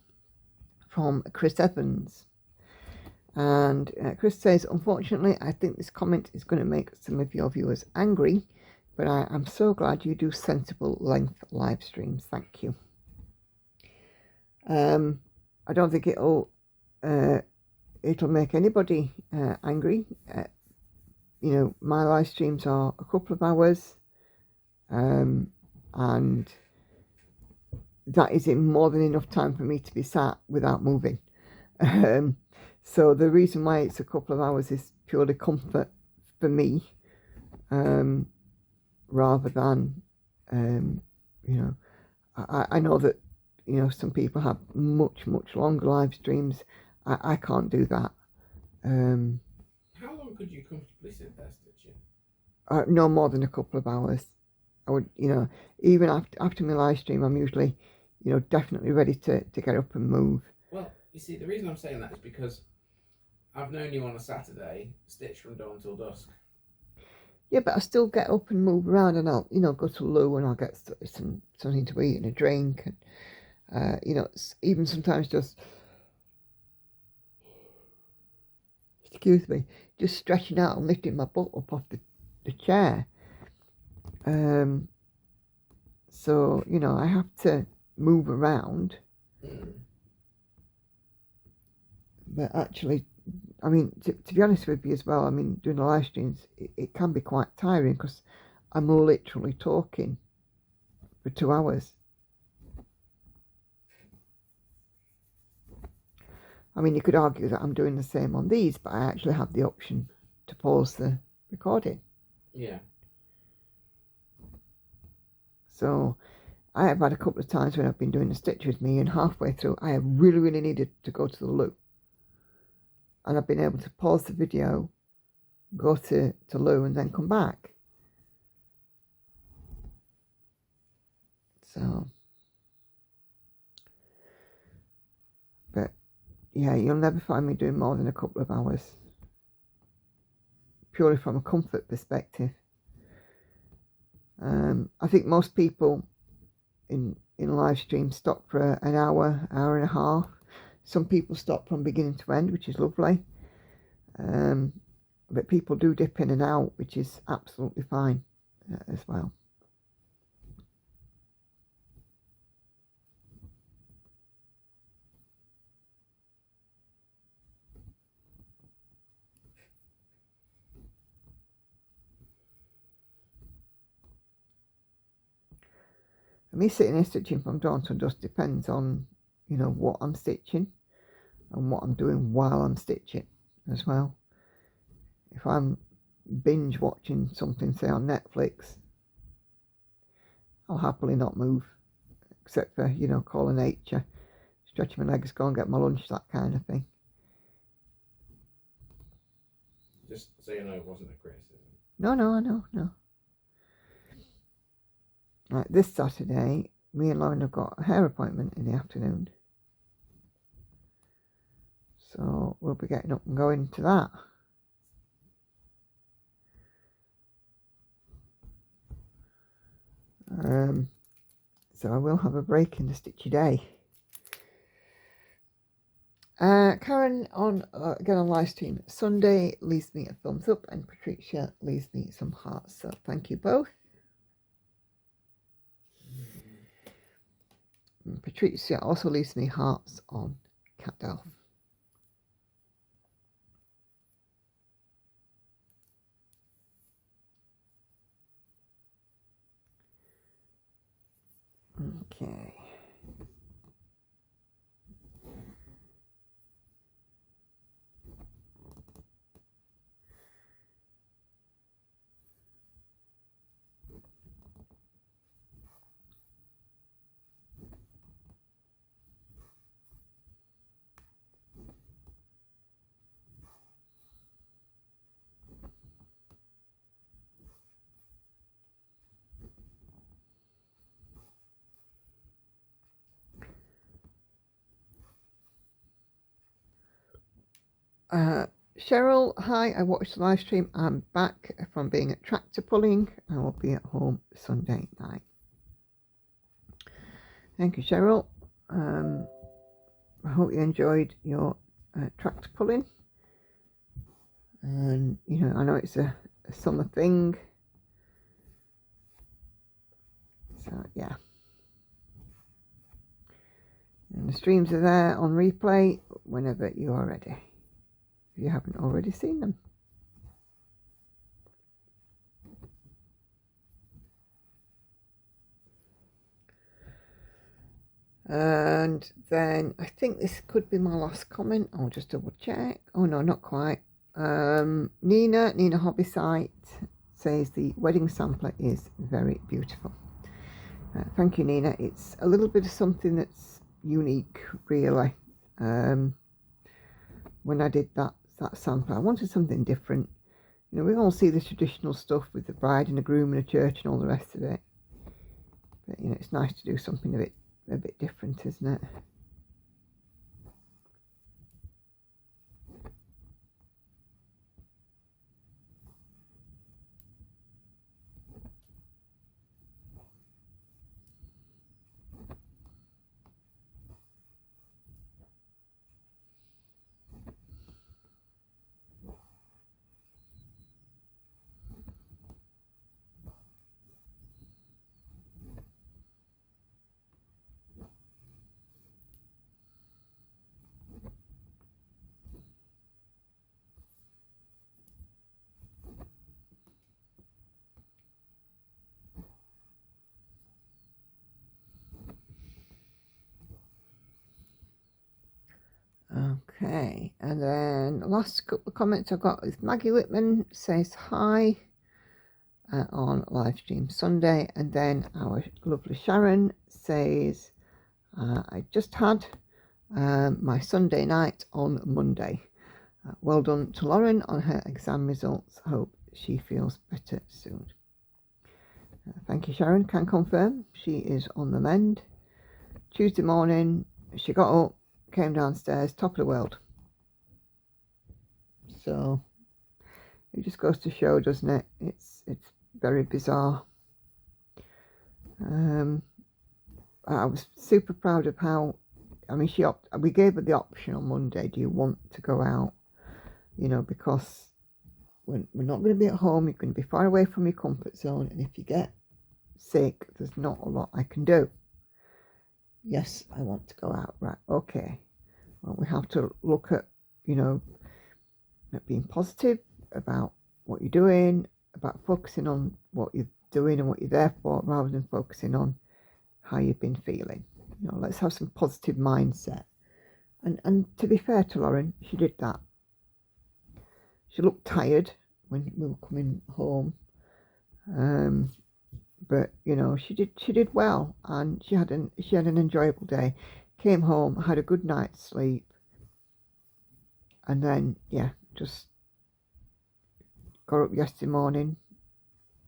Chris Evans, and Chris says, unfortunately I think this comment is going to make some of your viewers angry, but I am so glad you do sensible length live streams. Thank you. I don't think it'll make anybody angry. You know, my live streams are a couple of hours, and that is more than enough time for me to be sat without moving. So the reason why it's a couple of hours is purely comfort for me, rather than, you know, I know that, you know, some people have much longer live streams. I can't do that. How long could you comfortably sit there stitching? No more than a couple of hours. I would, you know, even after my live stream, I'm usually, you know, definitely ready to get up and move. Well, you see, the reason I'm saying that is because I've known you on a Saturday, stitch from dawn till dusk. Yeah, but I still get up and move around, and I'll, you know, go to loo and I'll get something to eat and a drink, and you know, even sometimes just, excuse me, just stretching out and lifting my butt up off the chair. So, you know, I have to move around. But actually, I mean, to be honest with you as well, I mean, doing the live streams, it can be quite tiring because I'm literally talking for 2 hours. I mean, you could argue that I'm doing the same on these, but I actually have the option to pause the recording. Yeah. So I have had a couple of times when I've been doing a stitch with me, and halfway through I have really needed to go to the loo, and I've been able to pause the video, go to loo, and then come back. So, but yeah, you'll never find me doing more than a couple of hours, purely from a comfort perspective. I think most people in live stream stop for an hour and a half. Some people stop from beginning to end, which is lovely. But people do dip in and out, which is absolutely fine as well. Me sitting here stitching from dawn to dusk depends on, you know, what I'm stitching and what I'm doing while I'm stitching as well. If I'm binge watching something, say on Netflix, I'll happily not move, except for, you know, calling nature, stretching my legs, go and get my lunch, that kind of thing. Just so you know, it wasn't a criticism. No. Like this Saturday, me and Lauren have got a hair appointment in the afternoon. So we'll be getting up and going to that. So I will have a break in the stitchy day. Karen on again on live stream Sunday leaves me a thumbs up, and Patricia leaves me some hearts. So thank you both. And Patricia also leaves me hearts on CatDalph. Okay. Cheryl, hi, I watched the live stream. I'm back from being at tractor pulling. I will be at home Sunday night. Thank you, Cheryl. I hope you enjoyed your tractor pulling. And, you know, I know it's a summer thing. So, yeah. And the streams are there on replay whenever you are ready, if you haven't already seen them. And then I think this could be my last comment. I'll just double check. Oh no, not quite. Nina Hobby Site says the wedding sampler is very beautiful. Thank you, Nina. It's a little bit of something that's unique, really. When I did that sampler, I wanted something different. You know, we all see the traditional stuff with the bride and the groom and a church and all the rest of it. But, you know, it's nice to do something a bit different, isn't it? Okay, and then the last couple of comments I've got is Maggie Whitman says hi on live stream Sunday, and then our lovely Sharon says I just had my Sunday night on Monday. Well done to Lauren on her exam results. Hope she feels better soon. Thank you, Sharon. Can confirm she is on the mend. Tuesday morning she got up, came downstairs, top of the world. So it just goes to show, doesn't it? It's very bizarre. I was super proud of how, I mean, we gave her the option on Monday, do you want to go out? You know, because we're not going to be at home, you're going to be far away from your comfort zone, and if you get sick, there's not a lot I can do. Yes, I want to go out. Right, okay. Well, we have to look at, you know, at being positive about what you're doing, about focusing on what you're doing and what you're there for, rather than focusing on how you've been feeling. You know, let's have some positive mindset. And to be fair to Lauren, she did that. She looked tired when we were coming home, but you know, she did well, and she had an enjoyable day. Came home, had a good night's sleep, and then yeah, just got up yesterday morning,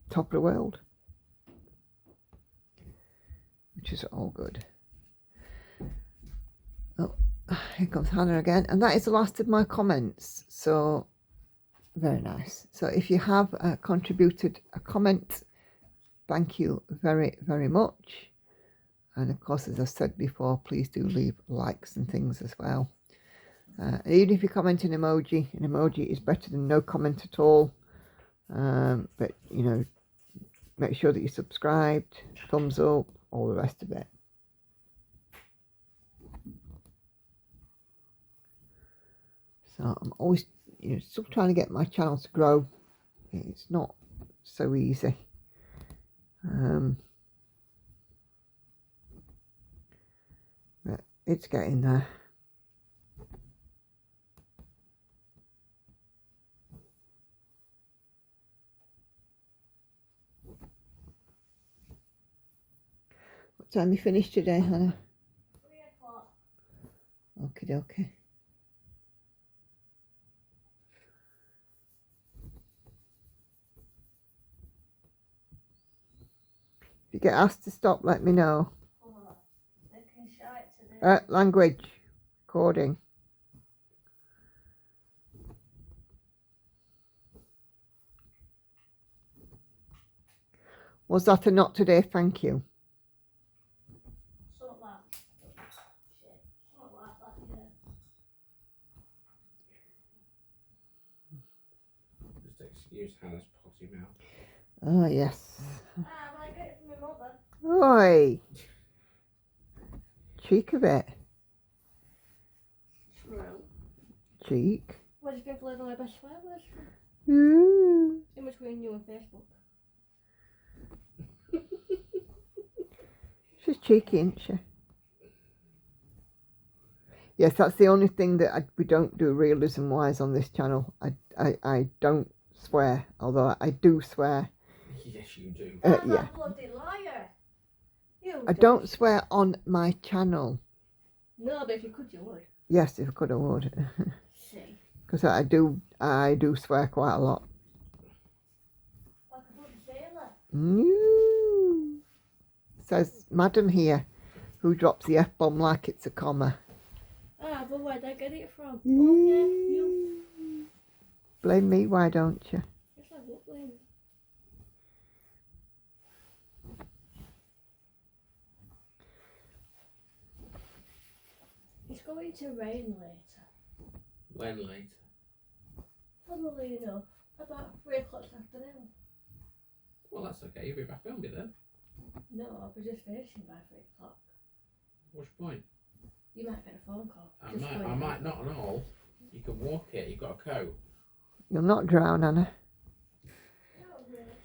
top of the world, which is all good. Oh, here comes Hannah again, and that is the last of my comments. So very nice. So if you have contributed a comment, thank you very, very much. And of course, as I said before, please do leave likes and things as well. Even if you comment an emoji is better than no comment at all. But you know, make sure that you're subscribed, thumbs up, all the rest of it. So I'm always, you know, still trying to get my channel to grow. It's not so easy. But it's getting there. What time you finished today, Hannah? 3 o'clock. Okie dokie. If you get asked to stop, let me know. Oh, they can show it to the... Language recording. Was that a not today? Thank you. Sort that. Shit. Sort like that, yeah. Just excuse Hannah's potty mouth. Oh, yes. Ah, but I got it from my mother. Oi. Cheek of it. True. Cheek. What do you think Lego my best swear words from? In between you and Facebook. She's cheeky, isn't she? Yes, that's the only thing that we don't do realism wise on this channel. I don't swear, although I do swear. Yes, you do. That's Yeah. a bloody liar. You I don't swear on my channel. No, but if you could, you would. Yes, if I could, I would. See. Because I do swear quite a lot. Like a bloody sailor. No. Says Madam here, who drops the F-bomb like it's a comma. Ah, but where'd I get it from? Oh, yeah, you. Blame me, why don't you? It's like what blame? It's going to rain later. When later? Funnily enough, about 3 o'clock this afternoon. Well, that's okay. You'll be back home then. No, I'll be just finishing by 3 o'clock. What's the point? You might get a phone call. I might not at all. You can walk it. You've got a coat. You'll not drown, Anna. No, really.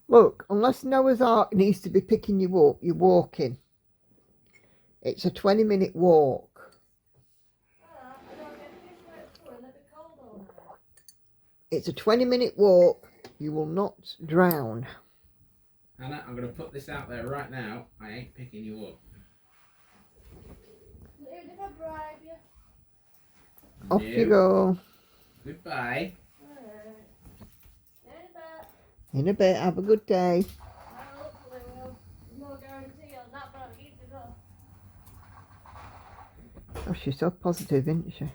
Look, unless Noah's Ark needs to be picking you up, you're walking. It's a 20-minute walk. I don't get fish right through and it'll be cold all night. It's a 20-minute walk. You will not drown. Hannah, I'm going to put this out there right now. I ain't picking you up. Even if I bribe you. Off you go. Goodbye. Alright. In a bit. In a bit. Have a good day. Hopefully we'll. There's no guarantee on that, but I need to go. Oh, she's so positive, isn't she?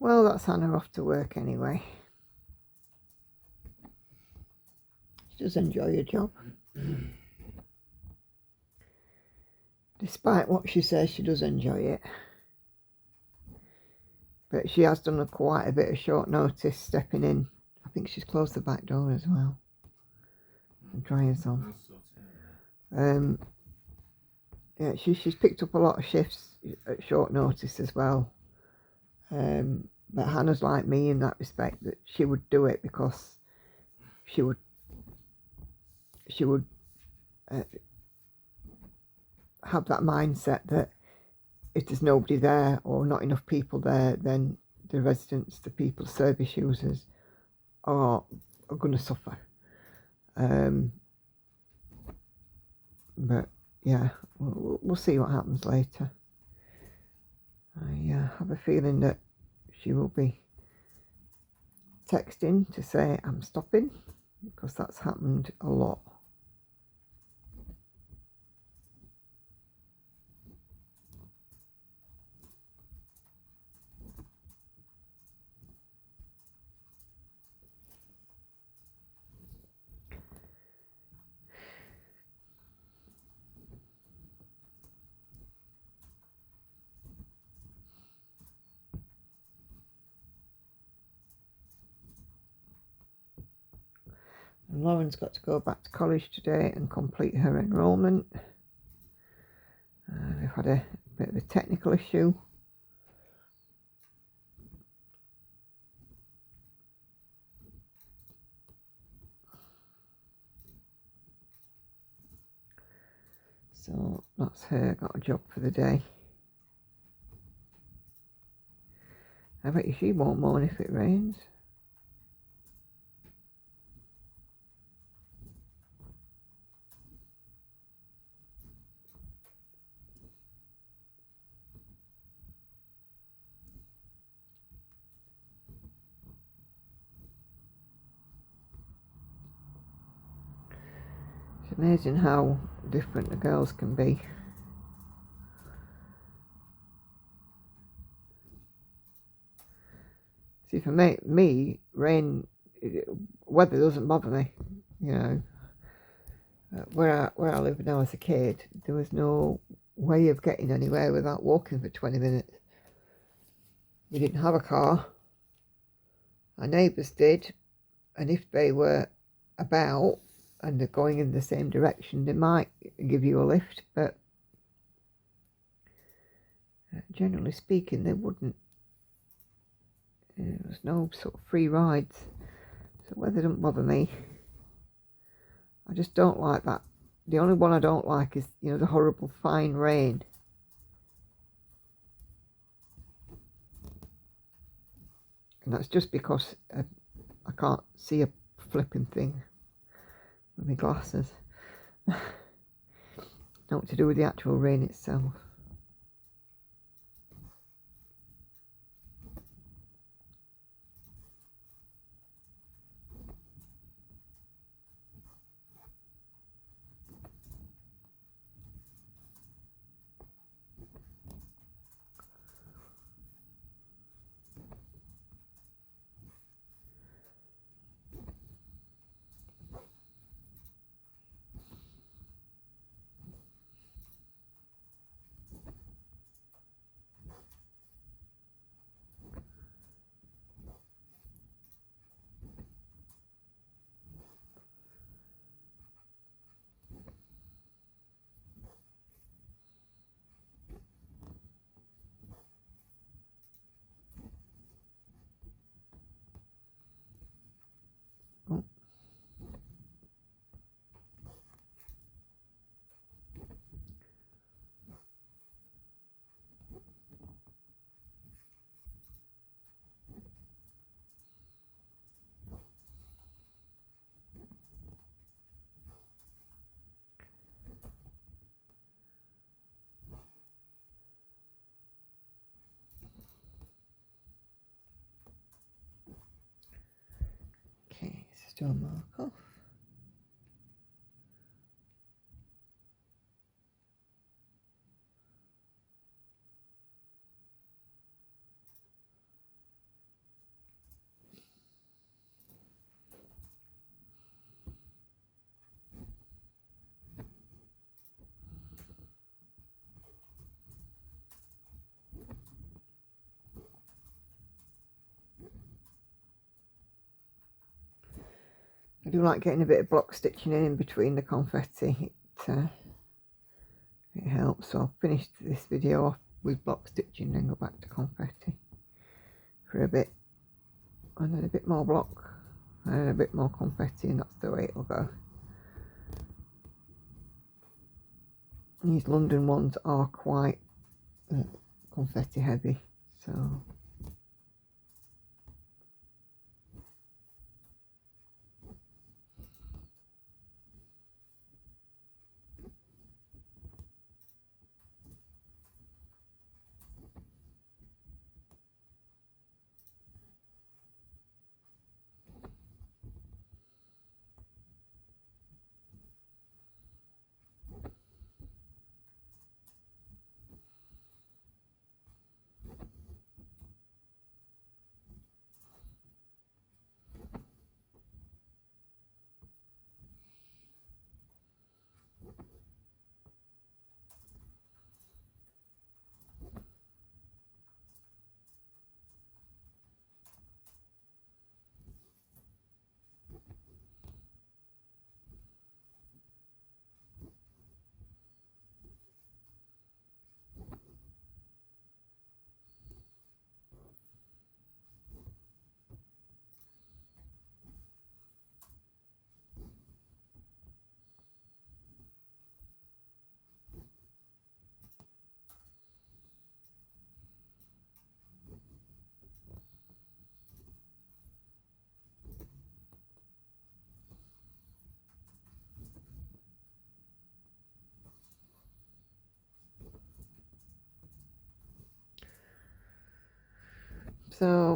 Well, that's Hannah off to work anyway. She does enjoy her job. Despite what she says, she does enjoy it. But she has done quite a bit of short notice stepping in. I think she's closed the back door as well. The dryer's on. Yeah, she's picked up a lot of shifts at short notice as well. But Hannah's like me in that respect, that she would do it because she would have that mindset that if there's nobody there or not enough people there, then the residents, the people, service users are going to suffer. But yeah, we'll see what happens later. I have a feeling that she will be texting to say I'm stopping, because that's happened a lot. And Lauren's got to go back to college today and complete her enrolment. We've had a bit of a technical issue. So that's her, got a job for the day. I bet you she won't moan if it rains. It's amazing how different the girls can be. See, for me, rain, weather doesn't bother me. You know, where I lived now as a kid, there was no way of getting anywhere without walking for 20 minutes. We didn't have a car. Our neighbours did, and if they were about and they're going in the same direction, they might give you a lift, but generally speaking, they wouldn't. There was no sort of free rides, so weather doesn't bother me. I just don't like that. The only one I don't like is, you know, the horrible fine rain. And that's just because I can't see a flipping thing with my glasses. Not to do with the actual rain itself. Oh. Okay, still mark off. I do like getting a bit of block stitching in between the confetti. It helps. So I'll finish this video off with block stitching, then go back to confetti for a bit, and then a bit more block, and then a bit more confetti, and that's the way it'll go. These London ones are quite confetti heavy, so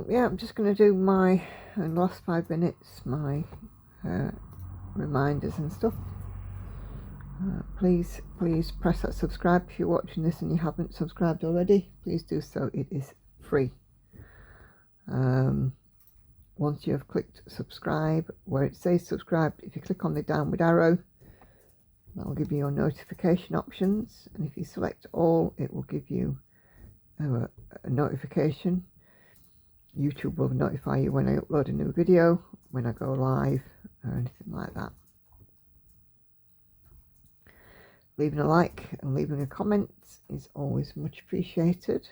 yeah, I'm just going to do my, in the last 5 minutes, my reminders and stuff. Please press that subscribe if you're watching this and you haven't subscribed already. Please do so. It is free. Once you have clicked subscribe, where it says subscribe, if you click on the downward arrow, that will give you your notification options, and if you select all, it will give you a notification. YouTube will notify you when I upload a new video, when I go live, or anything like that. Leaving a like and leaving a comment is always much appreciated,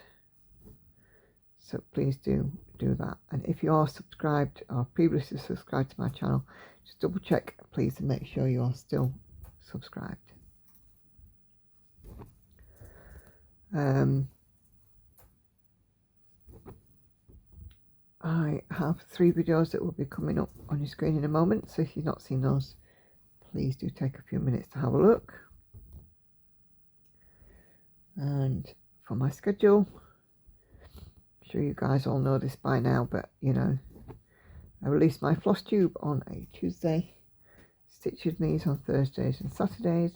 so please do that. And if you are subscribed or previously subscribed to my channel, just double check please and make sure you are still subscribed. I have 3 videos that will be coming up on your screen in a moment, so if you've not seen those, please do take a few minutes to have a look. And for my schedule, I'm sure you guys all know this by now, but you know, I release my Flosstube on a Tuesday, Stitch with Me's on Thursdays and Saturdays,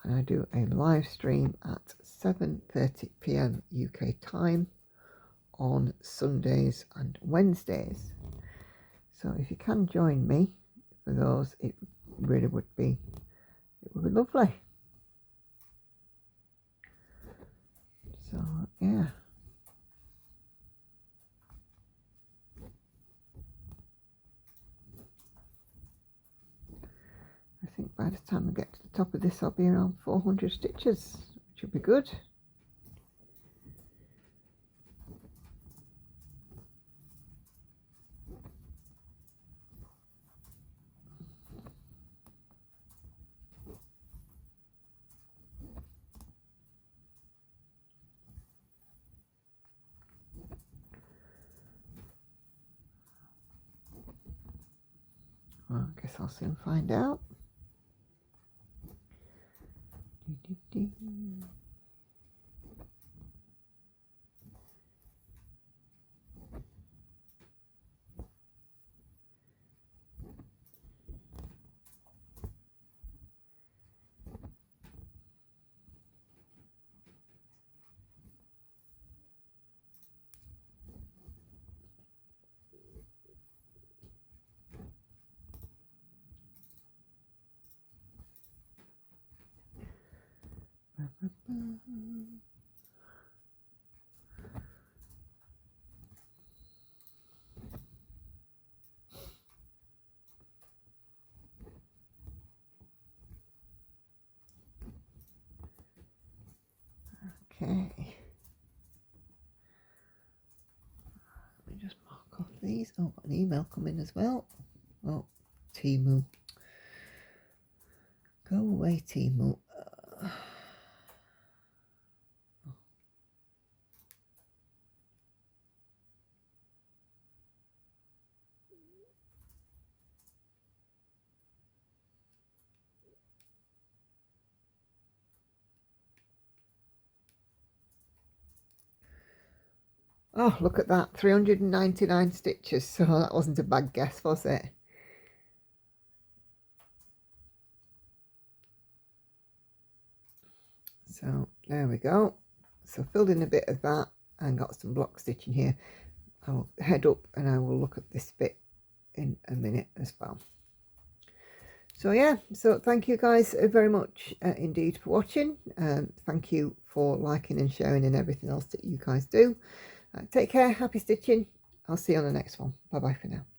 and I do a live stream at 7:30 PM UK time on Sundays and Wednesdays. So if you can join me for those, it really would be lovely. So yeah, I think by the time I get to the top of this, I'll be around 400 stitches, which will be good. Well, I guess I'll soon find out. Okay, let me just mark off these. Oh, got an email coming as well. Oh, Timu. Go away, Timu. Oh, look at that, 399 stitches. So that wasn't a bad guess, was it? So there we go. So filled in a bit of that and got some block stitching here. I'll head up and I will look at this bit in a minute as well. So yeah, so thank you guys very much indeed for watching. Thank you for liking and sharing and everything else that you guys do. Take care, happy stitching. I'll see you on the next one. Bye bye for now.